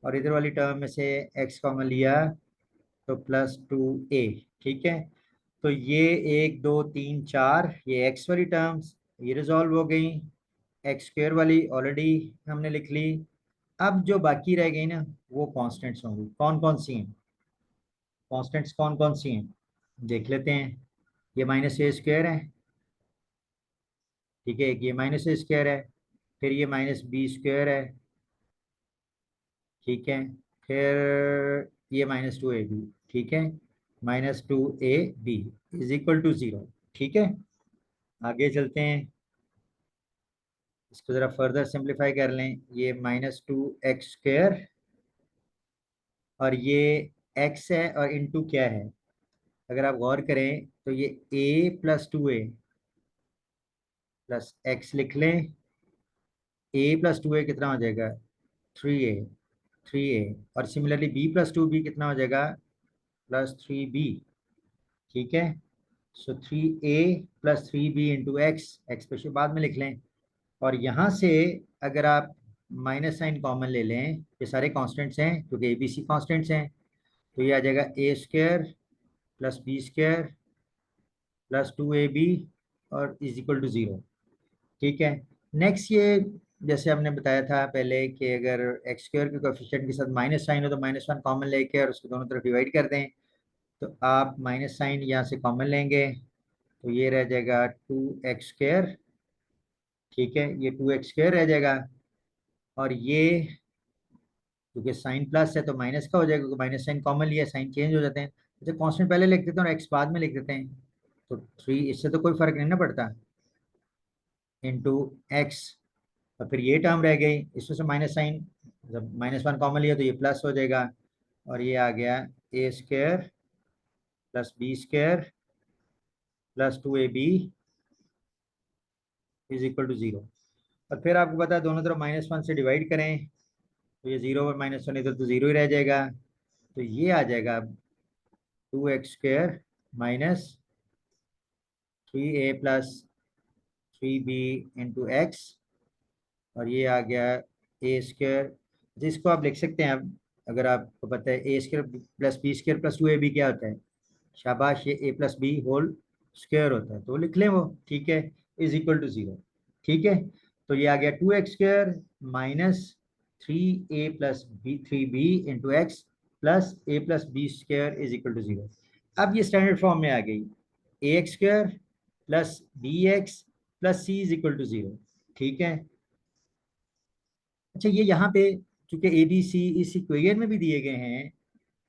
और इधर वाली टर्म में से x कॉमन लिया तो प्लस 2a, ठीक है। तो ये 1 2 3 4, ये x वाली टर्म्स ये रिजॉल्व हो गई, एक्स स्क्वायर वाली ऑलरेडी हमने लिख ली, अब जो बाकी रह गई ना वो कॉन्स्टेंट्स होंगी। कौन कौन सी हैं कॉन्स्टेंट्स, कौन कौन सी हैं देख लेते हैं। ये माइनस ए स्क्वायर है, ठीक है, ये माइनस ए स्क्वायर है, फिर ये माइनस बी स्क्वायर है, ठीक है, फिर ये माइनस टू ए बी, ठीक है, minus two A B is equal to zero, ठीक है। आगे चलते हैं, इसको जरा फर्दर सिंप्लीफाई कर लें। ये माइनस टू एक्स स्क्वायर और ये एक्स है और इनटू क्या है, अगर आप गौर करें तो ये A plus two A plus x लिख लें। ए प्लस टू ए कितना हो जाएगा, थ्री ए, थ्री ए, और similarly B plus two B कितना हो जाएगा, प्लस थ्री बी, ठीक है। सो थ्री ए plus three B into X, expression बाद में लिख लें। और यहाँ से अगर आप माइनस साइन कॉमन ले लें, ये सारे कॉन्स्टेंट्स हैं क्योंकि ए बी सी कॉन्स्टेंट्स हैं, तो ये आ जाएगा A square plus B square plus two A B और इज इक्वल टू जीरो, ठीक है। नेक्स्ट ये जैसे हमने बताया था पहले कि अगर एक्स स्क्वायर के कोएफिशिएंट के साथ माइनस साइन हो तो माइनस वन कॉमन लेके और उसको दोनों तरफ डिवाइड कर दें। तो आप माइनस साइन यहाँ से कॉमन लेंगे तो ये रह जाएगा टू एक्स स्क्वायर, ठीक है, ये टू एक्स स्क्वायर रह जाएगा। और ये क्योंकि साइन प्लस है तो माइनस का हो जाएगा, क्योंकि माइनस साइन कॉमन लिया, साइन चेंज हो जाते हैं। अच्छा, कांस्टेंट पहले लिख देते हैं और एक्स बाद में लिख देते हैं, तो थ्री, इससे तो कोई फर्क नहीं ना पड़ता, इंटू एक्स, और फिर ये टर्म रह गई, इसमें से माइनस साइन, जब माइनस वन कॉमन लिया तो ये प्लस हो जाएगा, और ये आ गया A square plus B square plus two A B is equal to zero. और फिर आपको पता है दोनों तरफ माइनस वन से डिवाइड करें तो ये जीरो और माइनस वन इधर तो जीरो ही रह जाएगा, तो ये आ जाएगा two X square minus three ए plus three B into X, और ये आ गया ए स्क्वायर, जिसको आप लिख सकते हैं अब, अगर आपको पता है ए square plus B square plus two A B क्या होता है, शाबाश, ये A plus B whole square होता है, तो लिख लें वो, ठीक है, इज इक्वल टू जीरो, ठीक है। तो ये आ गया two X square minus three A plus B three B into X plus A plus B square is equal to zero. अब ये स्टैंडर्ड फॉर्म में आ गई, A x square plus B x plus C is equal to zero, ठीक है। अच्छा, ये यहाँ पे चूंकि ए बी सी इस इक्वेशन में भी दिए गए हैं,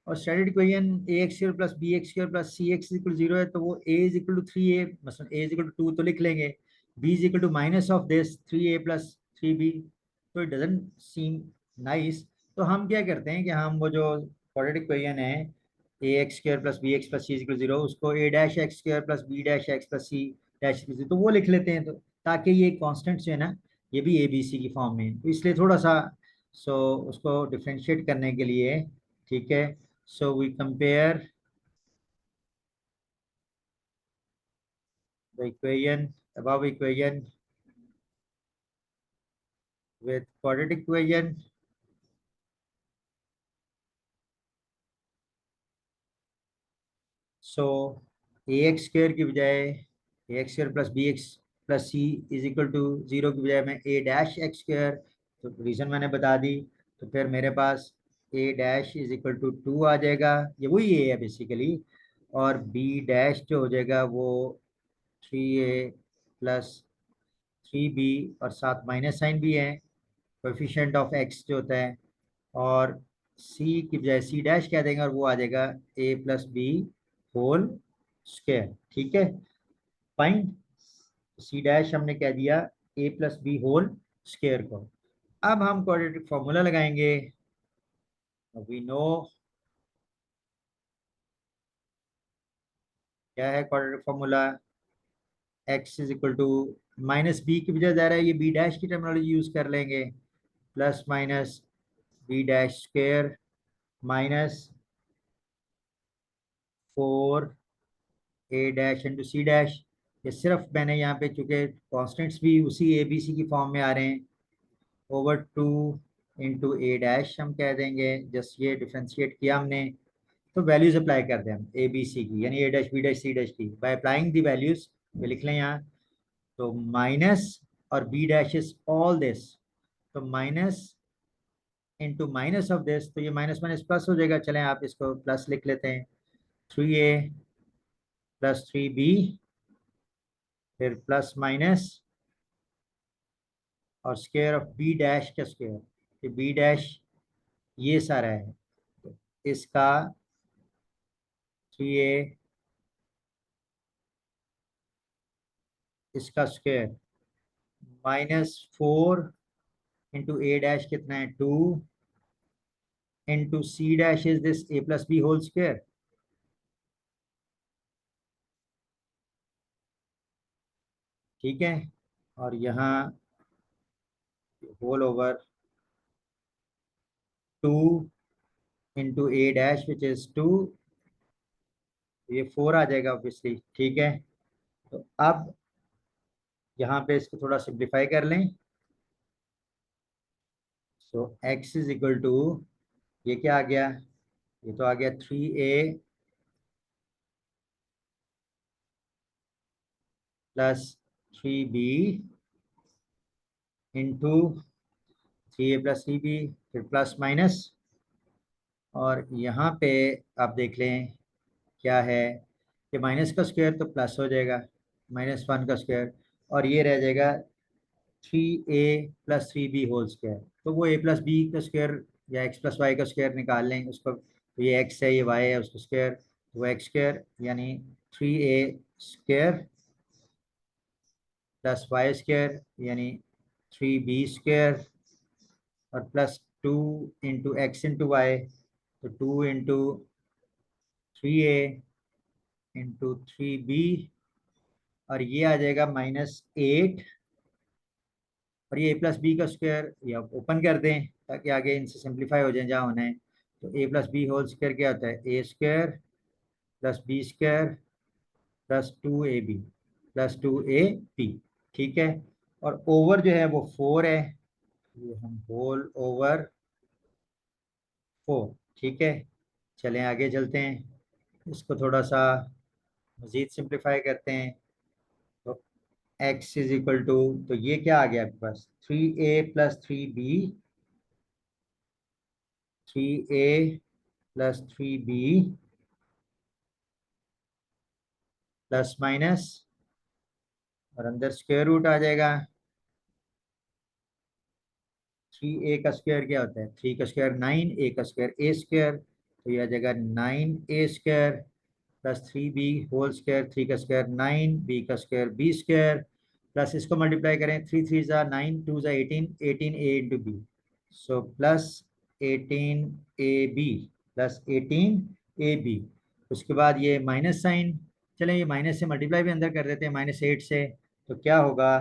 और standard equation a x square plus B x square plus c x equal zero है, तो वो a is equal to three a, मतलब a is equal to two तो लिख लेंगे, b is equal to minus of this three A plus three b, तो it doesn't seem nice. तो हम क्या करते हैं कि हम वो जो क्वाड्रेटिक इक्वेशन है ए x square plus B x plus c equal zero, उसको a dash x square plus b dash x plus c dash, तो वो लिख लेते हैं, तो ताकि ये कॉन्स्टेंट्स जो है ना ये भी ए बी सी की फॉर्म में है, तो इसलिए थोड़ा सा सो उसको डिफ्रेंशिएट करने के लिए, ठीक है। So we compare the equation, above equation with quadratic equation. So ax square की बजाय ax square plus B x plus C is equal to zero की बजाय मैं a डैश एक्स स्क्वायर, तो रीजन मैंने बता दी, तो फिर मेरे पास a dash is equal to two आ जाएगा, ये वही a है बेसिकली, और b डैश जो हो जाएगा वो थ्री ए प्लस थ्री बी, और साथ माइनस साइन भी है, कोएफिशिएंट ऑफ एक्स जो होता है, और सी की बजाय सी डैश कह देंगे और वो आ जाएगा a plus B whole square, ठीक है, फाइन। सी डैश हमने कह दिया a plus B whole square को। अब हम क्वाड्रेटिक फॉर्मूला लगाएंगे, वी नो क्या है quadratic formula, x is equal to minus b की बजाय जा रहा है, ये बी डैश की टर्मिनोलॉजी यूज कर लेंगे, plus minus b dash square minus four a dash into C dash, ये सिर्फ मैंने यहाँ पे चूंकि कॉन्स्टेंट्स भी उसी ए बी सी की फॉर्म में आ रहे हैं, over two into A dash हम कह देंगे, जस्ट ये डिफ्रेंशिएट किया हमने, तो वैल्यूज अप्लाई कर दें हम ए बी सी की, यानी a dash b dash c dash की, बाय अप्लाइंग दी वैल्यूज, ये लिख लें यहाँ, तो माइनस और b dash is all this, तो minus into minus of this, तो ये माइनस माइनस प्लस हो जाएगा। चलें आप इसको प्लस लिख लेते हैं, 3a प्लस 3b, फिर प्लस माइनस और स्क्वायर ऑफ बी डैश का स्क्वायर, कि बी डैश ये सारा है, तो इसका 3a इसका स्क्वायर -4 इंटू ए डैश कितना है 2 into C dash is this a plus B whole square. ठीक है, और यहाँ whole over 2 into A dash which is 2, ये 4 आ जाएगा ऑब्वियसली। ठीक है, तो अब यहाँ पे इसको थोड़ा सिंप्लीफाई कर लें। So x is equal to, ये क्या आ गया, ये तो आ गया 3a plus 3b into 3a plus 3b, फिर प्लस माइनस, और यहाँ पे आप देख लें क्या है कि माइनस का स्क्वायर तो प्लस हो जाएगा, -1 का स्क्वायर, और ये रह जाएगा 3a plus 3b whole square. तो वो a प्लस बी का स्क्वायर या x प्लस वाई का स्क्वायर निकाल लें उसको, तो ये x है ये y है, उसका स्क्वायर वो x स्क्वायर, यानी 3a square plus Y square यानी 3b स्क्वायर, और plus 2 into X into Y, तो 2 इंटू 3a इंटू 3b, और ये आ जाएगा -8, और ये a प्लस बी का स्क्वायर ये आप ओपन कर दें ताकि आगे इनसे सिंप्लीफाई हो जाए जहाँ होना है। तो a plus B whole square क्या होता है, a square plus B square plus 2ab plus 2ab। ठीक है, और ओवर जो है वो 4 है, ये हम होल ओवर 4। ठीक है, चलें आगे चलते हैं, इसको थोड़ा सा मज़ीद सिंप्लीफाई करते हैं। तो x इज इक्वल टू, तो ये क्या आ गया आपके पास, 3a plus 3b, 3a plus 3b plus minus, और अंदर स्क्वायर रूट आ जाएगा। 3a का स्क्वायर क्या होता है, 3 का स्क्वायर 9, a का स्क्वायर a स्क्वायर, तो ये आ जाएगा 9a square plus 3b whole square, 3 का स्क्वायर 9, b का स्क्वायर b स्क्वायर, प्लस इसको मल्टीप्लाई करें, 3 3 ज़ा 9, 2 ज़ा 18, 18a into B, so plus 18ab plus 18ab। उसके बाद ये माइनस साइन, चलें ये माइनस से मल्टीप्लाई भी अंदर कर देते हैं -8 से, तो क्या होगा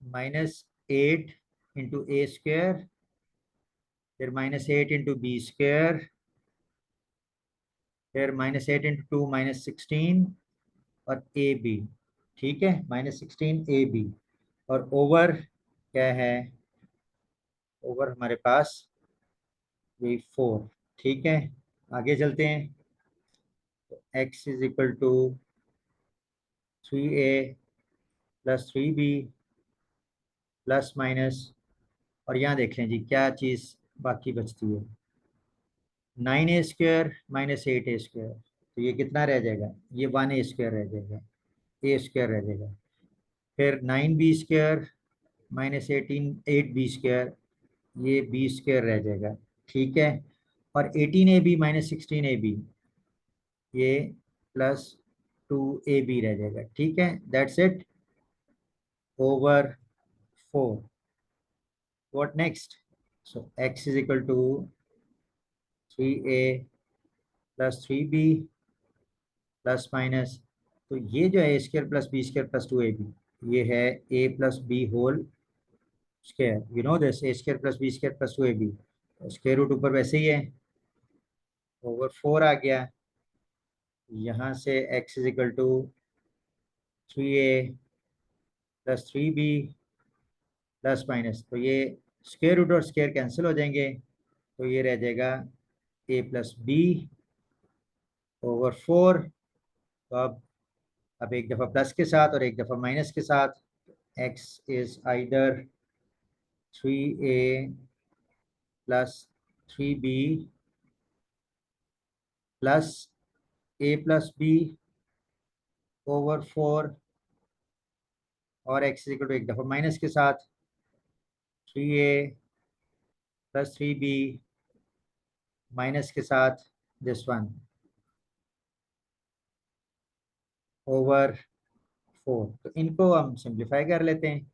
-8 इंटू ए स्क्वायर, फिर -8 इंटू बी स्क्वायर, फिर -8 इंटू 2 -16, और ए बी। ठीक है, -16ab, और ओवर क्या है, ओवर हमारे पास ये 4। ठीक है, आगे चलते हैं, तो x is equal to 3a plus 3b plus minus, और यहाँ देख लें जी क्या चीज़ बाकी बचती है, 9a स्क्वायर -8a स्क्वायर, तो ये कितना रह जाएगा, ये 1a स्क्वायर रह जाएगा, ए स्क्वायर रह जाएगा, फिर 9b स्क्वायर -8b स्क्वायर, ये बी स्क्वायर रह जाएगा। ठीक है, और 18ab -16ab, ये +2ab रह जाएगा। ठीक है, that's it, over 4। What next, so x is equal to 3a plus 3b plus minus, तो ये जो है ए square plus B square plus 2ab, ये है a plus B whole square, you know this, a square plus B square plus 2ab, square root ऊपर वैसे ही है, over 4 आ गया। यहाँ से x is equal to 3a plus 3b plus minus, तो ये स्क्वायर रूट और स्क्वायर कैंसिल हो जाएंगे, तो ये रह जाएगा a प्लस बी ओवर 4। तो अब एक दफ़ा प्लस के साथ और एक दफ़ा माइनस के साथ, x is either 3a plus 3b plus a plus b over 4 और x इक्वल टू एक दफा माइनस के साथ 3a प्लस 3b माइनस के साथ दिस वन ओवर 4। तो इनको हम सिंप्लीफाई कर लेते हैं।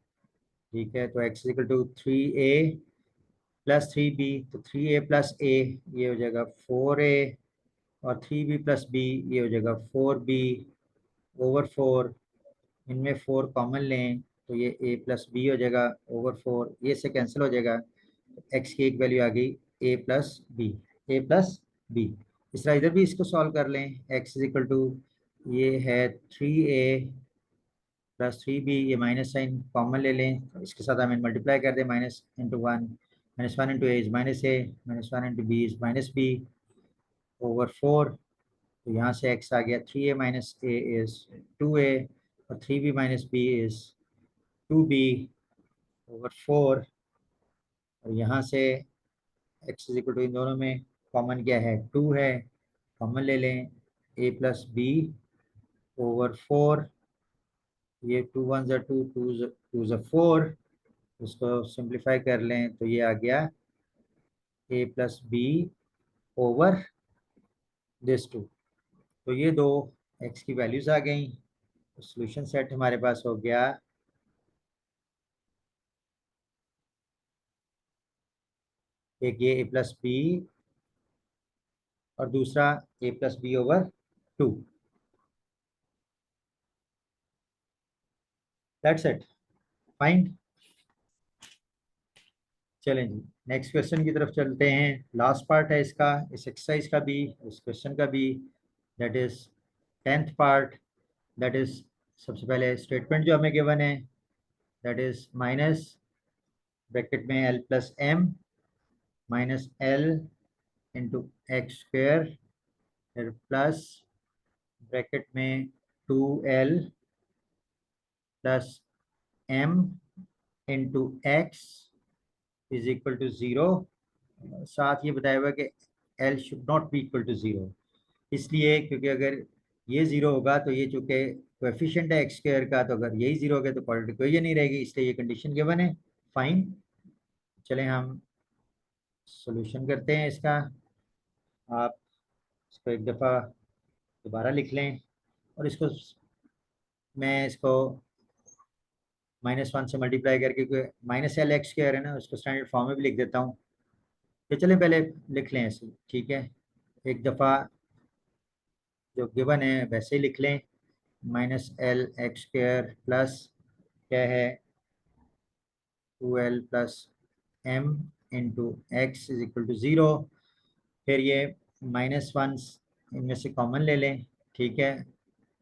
ठीक है, तो x equal to 3a plus 3b, तो 3a प्लस a ये हो जाएगा 4a और 3b प्लस b ये हो जाएगा 4b ओवर 4। इनमें 4 कॉमन लें तो ये a प्लस b हो जाएगा ओवर 4, ये से कैंसिल हो जाएगा। x की एक वैल्यू आ गई a plus B, a plus B. इस तरह इधर भी इसको सॉल्व कर लें। x इज इक्वल टू ये है 3a प्लस 3b, ये माइनस साइन कॉमन ले लें तो इसके साथ हमें मल्टीप्लाई कर दें, minus into one, minus one into A is minus A, minus one into B is minus B over 4। तो यहाँ से x आ गया 3a minus A is 2a और 3b minus B is 2b over 4। और यहाँ से x इज इक्वल टू इन दोनों में कॉमन क्या है 2 है, कॉमन ले लें a प्लस बी ओवर 4। ये 2 वन ज़ा 2, 2 ज़ा 4, उसको सिंप्लीफाई कर लें तो ये आ गया a plus B over this 2। तो ये दो x की वैल्यूज आ गई। तो सोल्यूशन सेट हमारे पास हो गया एक ये a प्लस बी और दूसरा a plus B over 2। That's it, fine. चलें जी, नेक्स्ट क्वेश्चन की तरफ चलते हैं। लास्ट पार्ट है इसका, इस एक्सरसाइज का भी, इस क्वेश्चन का भी। That is 10th part. That is सबसे पहले स्टेटमेंट जो हमें गिवन है, दैट इज माइनस ब्रैकेट में l plus M minus L into X square, फिर प्लस ब्रैकेट में 2l plus M into X is equal to 0। साथ ये बताया हुआ कि l should not be equal to 0, इसलिए क्योंकि अगर ये 0 होगा तो ये चूंकि कोएफिशिएंट है एक्स स्क्वायर का, तो अगर यही 0 हो गया तो क्वाड्रेटिक इक्वेशन नहीं रहेगी, इसलिए ये कंडीशन गिवन है। फाइन, चलें हम सॉल्यूशन करते हैं इसका। आप इसको एक दफ़ा दोबारा लिख लें और इसको मैं इसको -1 से मल्टीप्लाई करके, माइनस एल एक्स स्क्वायर है ना, उसको स्टैंडर्ड फॉर्म में भी लिख देता हूँ। तो चलें पहले लिख लें ऐसे, ठीक है। एक दफ़ा जो गिवन है वैसे ही लिख लें, minus L X square plus क्या है 2l plus M into X is equal to 0। फिर ये -1 इनमें से कॉमन ले लें, ठीक है।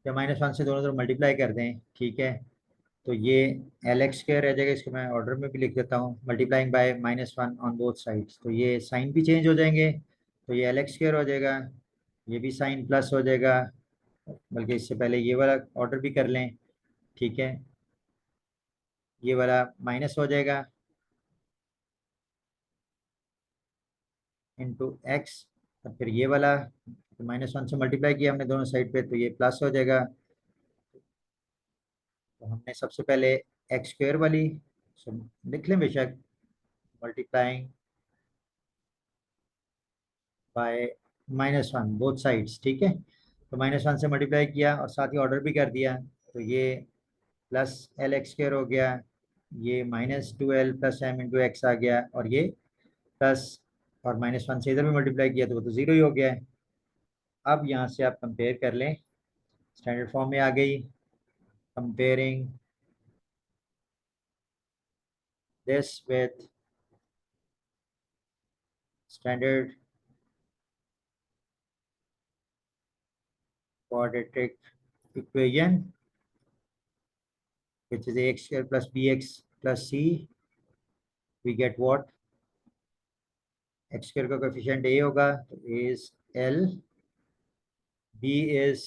या -1 से दोनों तरफ मल्टीप्लाई कर दें, ठीक है। तो ये एल एक्स स्क्वायर रह जाएगा, इसको मैं ऑर्डर में भी लिख देता हूँ, multiplying by -1 on both sides, तो ये साइन भी चेंज हो जाएंगे, तो ये एल एक्स स्क्वायर हो जाएगा, ये भी साइन प्लस हो जाएगा। बल्कि इससे पहले ये वाला ऑर्डर भी कर लें, ठीक है। ये वाला माइनस हो जाएगा इंटू एक्स, और फिर ये वाला तो -1 से मल्टीप्लाई किया हमने दोनों साइड पे, तो ये प्लस हो जाएगा। तो हमने सबसे पहले एक्स स्क्वायर वाली लिख लें बेशक, मल्टीप्लाइंग बाय -1 बोथ साइड्स, ठीक है। तो -1 से मल्टीप्लाई किया और साथ ही ऑर्डर भी कर दिया, तो ये प्लस एल एक्स स्क्वायर हो गया, ये -2l plus M into x आ गया, और ये प्लस और -1 से इधर भी मल्टीप्लाई किया तो वो तो 0 ही हो गया है। अब यहाँ से आप कंपेयर कर लें, स्टैंडर्ड फॉर्म में आ गई। Comparing this with standard quadratic equation which is ax square plus bx plus c, we get what? x square का कोएफिशिएंट a होगा, तो a is l, b is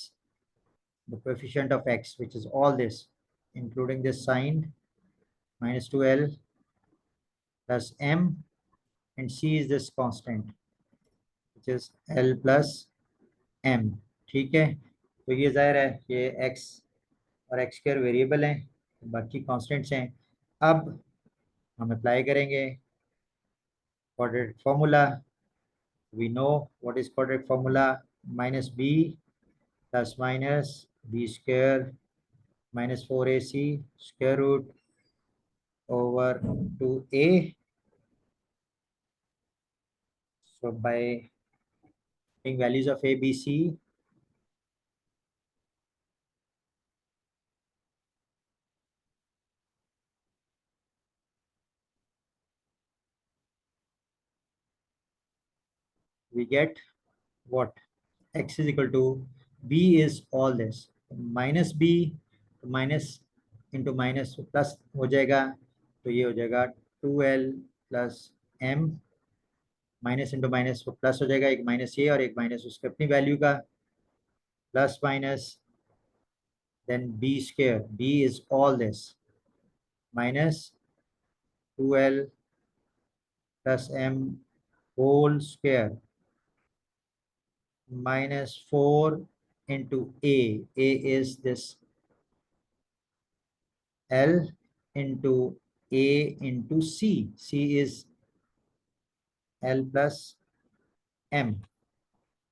the coefficient of x which is all this including this sign -2l plus m and C is this constant which is L plus M. ठीक है, तो ये जाहिर है ये x और x स्क्वायर वेरिएबल हैं, बाकी कॉन्स्टेंट्स हैं। अब हम अप्लाई करेंगे quadratic formula. We know what is quadratic formula: minus b plus minus b square minus 4ac square root over 2a. So by taking values of a, b, c, we get what? X is equal to b is all this minus b minus into minus plus हो जाएगा, तो ये हो जाएगा 2l plus m, minus into minus plus हो जाएगा, एक minus ये और एक माइनस उसके अपनी वैल्यू का, plus minus then b square, b is all this minus 2l plus m whole square minus 4 into a is this L into a into c is L plus m,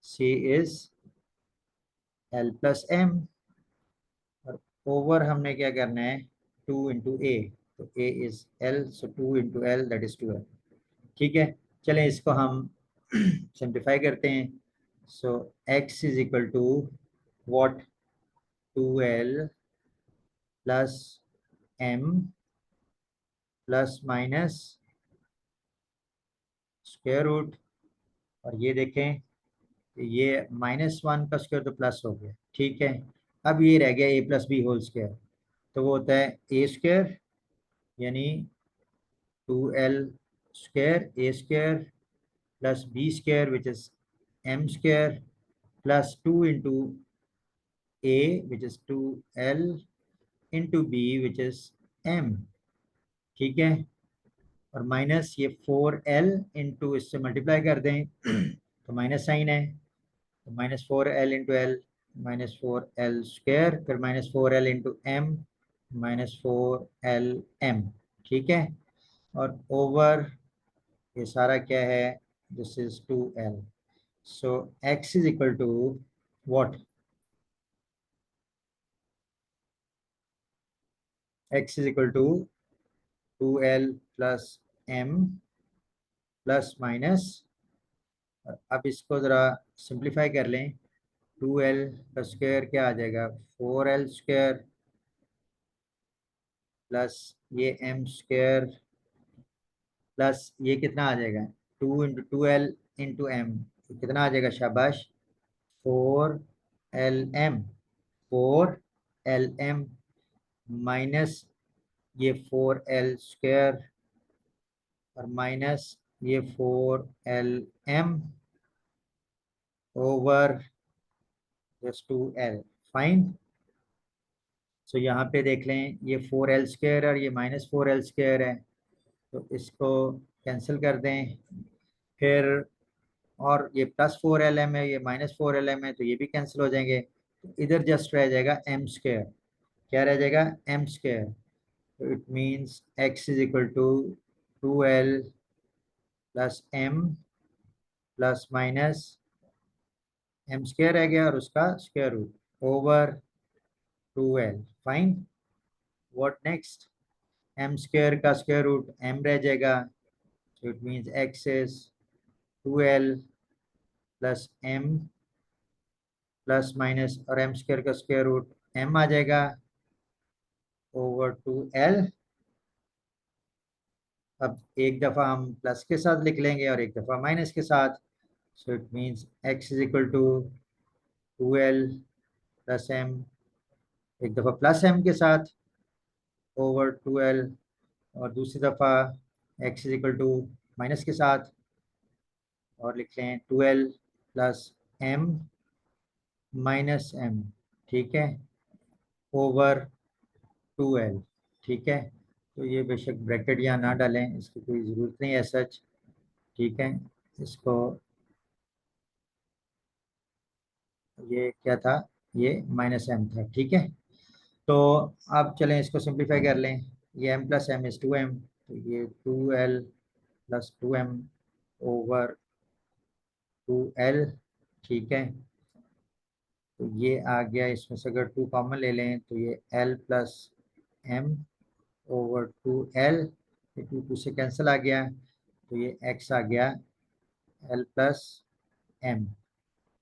c is L plus m, और over हमने क्या करना है 2 into a, तो a is L, so 2 into L that is 2L. ठीक है, चलें इसको हम सिंप्लीफाई करते हैं। So x is equal to what? 2L plus m plus minus square root, और ये देखें ये -1 का स्क्वायर तो प्लस हो गया, ठीक है। अब ये रह गया a plus B whole square, तो वो होता है a स्क्वायर यानी 2l square a square plus b square which is m square plus 2 into a which is 2l into b which is m, ठीक है। और माइनस ये 4l इंटू इससे मल्टीप्लाई कर दें तो माइनस साइन है, तो -4l into L -4l square, फिर -4l इंटू एम -4lm, ठीक है। और ओवर ये सारा क्या है, this is 2l। So x is equal to what? x is equal to 2l plus m plus minus, अब इसको ज़रा सिंप्लीफाई कर लें, 2l का स्क्वायर क्या आ जाएगा 4l स्क्वायर प्लस ये m स्क्वायर प्लस ये कितना आ जाएगा 2 इंटू 2l इंटू एम, कितना आ जाएगा शाबाश 4lm, 4lm माइनस ये 4l स्क्वायर और माइनस ये 4lm over just 2l, fine. सो यहाँ पे देख लें ये 4l स्क्वायर और ये -4l स्क्वायर है, तो इसको कैंसिल कर दें, फिर और ये +4lm है, ये -4lm है, तो ये भी कैंसिल हो जाएंगे, तो इधर जस्ट रह जाएगा m स्क्वायर, क्या रह जाएगा m स्क्वायर, तो it means x is equal to 2l plus m plus minus m square रह गया और उसका square root over 2l, fine. What next? m square का स्क्वायर रूट m रह जाएगा, so it means x is 2l plus m plus minus और m square का square root m आ जाएगा ओवर 2l। अब एक दफ़ा हम प्लस के साथ लिख लेंगे और एक दफ़ा माइनस के साथ, so it means x is equal to 2l plus m, एक दफ़ा प्लस m के साथ ओवर 2l, और दूसरी दफ़ा x is equal to minus के साथ, और लिख लें 2l plus m minus m, ठीक है, ओवर 2l, ठीक है। तो ये बेशक ब्रैकेट यहाँ ना डालें, इसकी कोई ज़रूरत नहीं है सच, ठीक है, इसको, ये क्या था, ये -m था, ठीक है। तो अब चलें इसको सिंप्लीफाई कर लें। ये m plus M is 2m, तो ये 2l plus 2m over 2l, ठीक है। तो ये आ गया, इसमें से अगर 2 कॉमन ले लें तो ये l plus m over 2l, ये 2 से कैंसिल आ गया, तो ये x आ गया l प्लस m।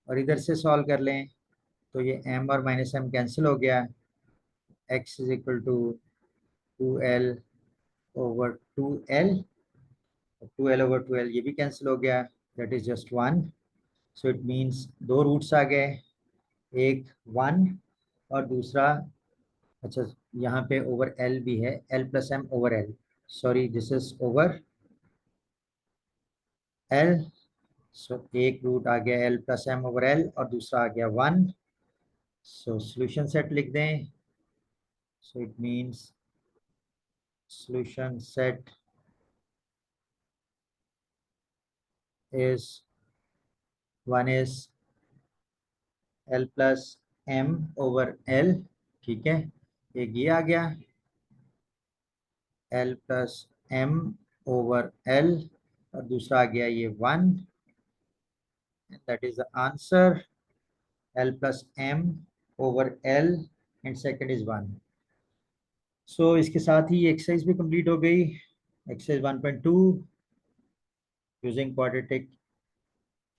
और इधर से सॉल्व कर लें तो ये m और -m कैंसिल हो गया, x is equal to 2l over 2l, 2l over 2l ये भी कैंसिल हो गया, that is just 1। So it means दो रूट्स आ गए, एक 1 और दूसरा, अच्छा यहाँ पे ओवर l भी है, l plus m over l, sorry this is over l। सो एक रूट आ गया l plus m over l और दूसरा आ गया 1। सो सॉल्यूशन सेट लिख दें। So it means solution set is, one is l plus m over l, ठीक है, एक ये आ गया l plus m over l और दूसरा आ गया ये 1, that is the answer, l plus m over l and second is 1। सो इसके साथ ही एक्सरसाइज भी कंप्लीट हो गई, exercise 1.2, using quadratic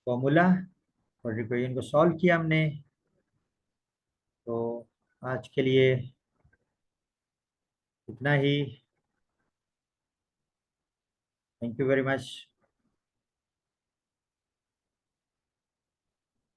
formula, quadratic equation को सॉल्व किया हमने। तो आज के लिए इतना ही, थैंक यू वेरी मच।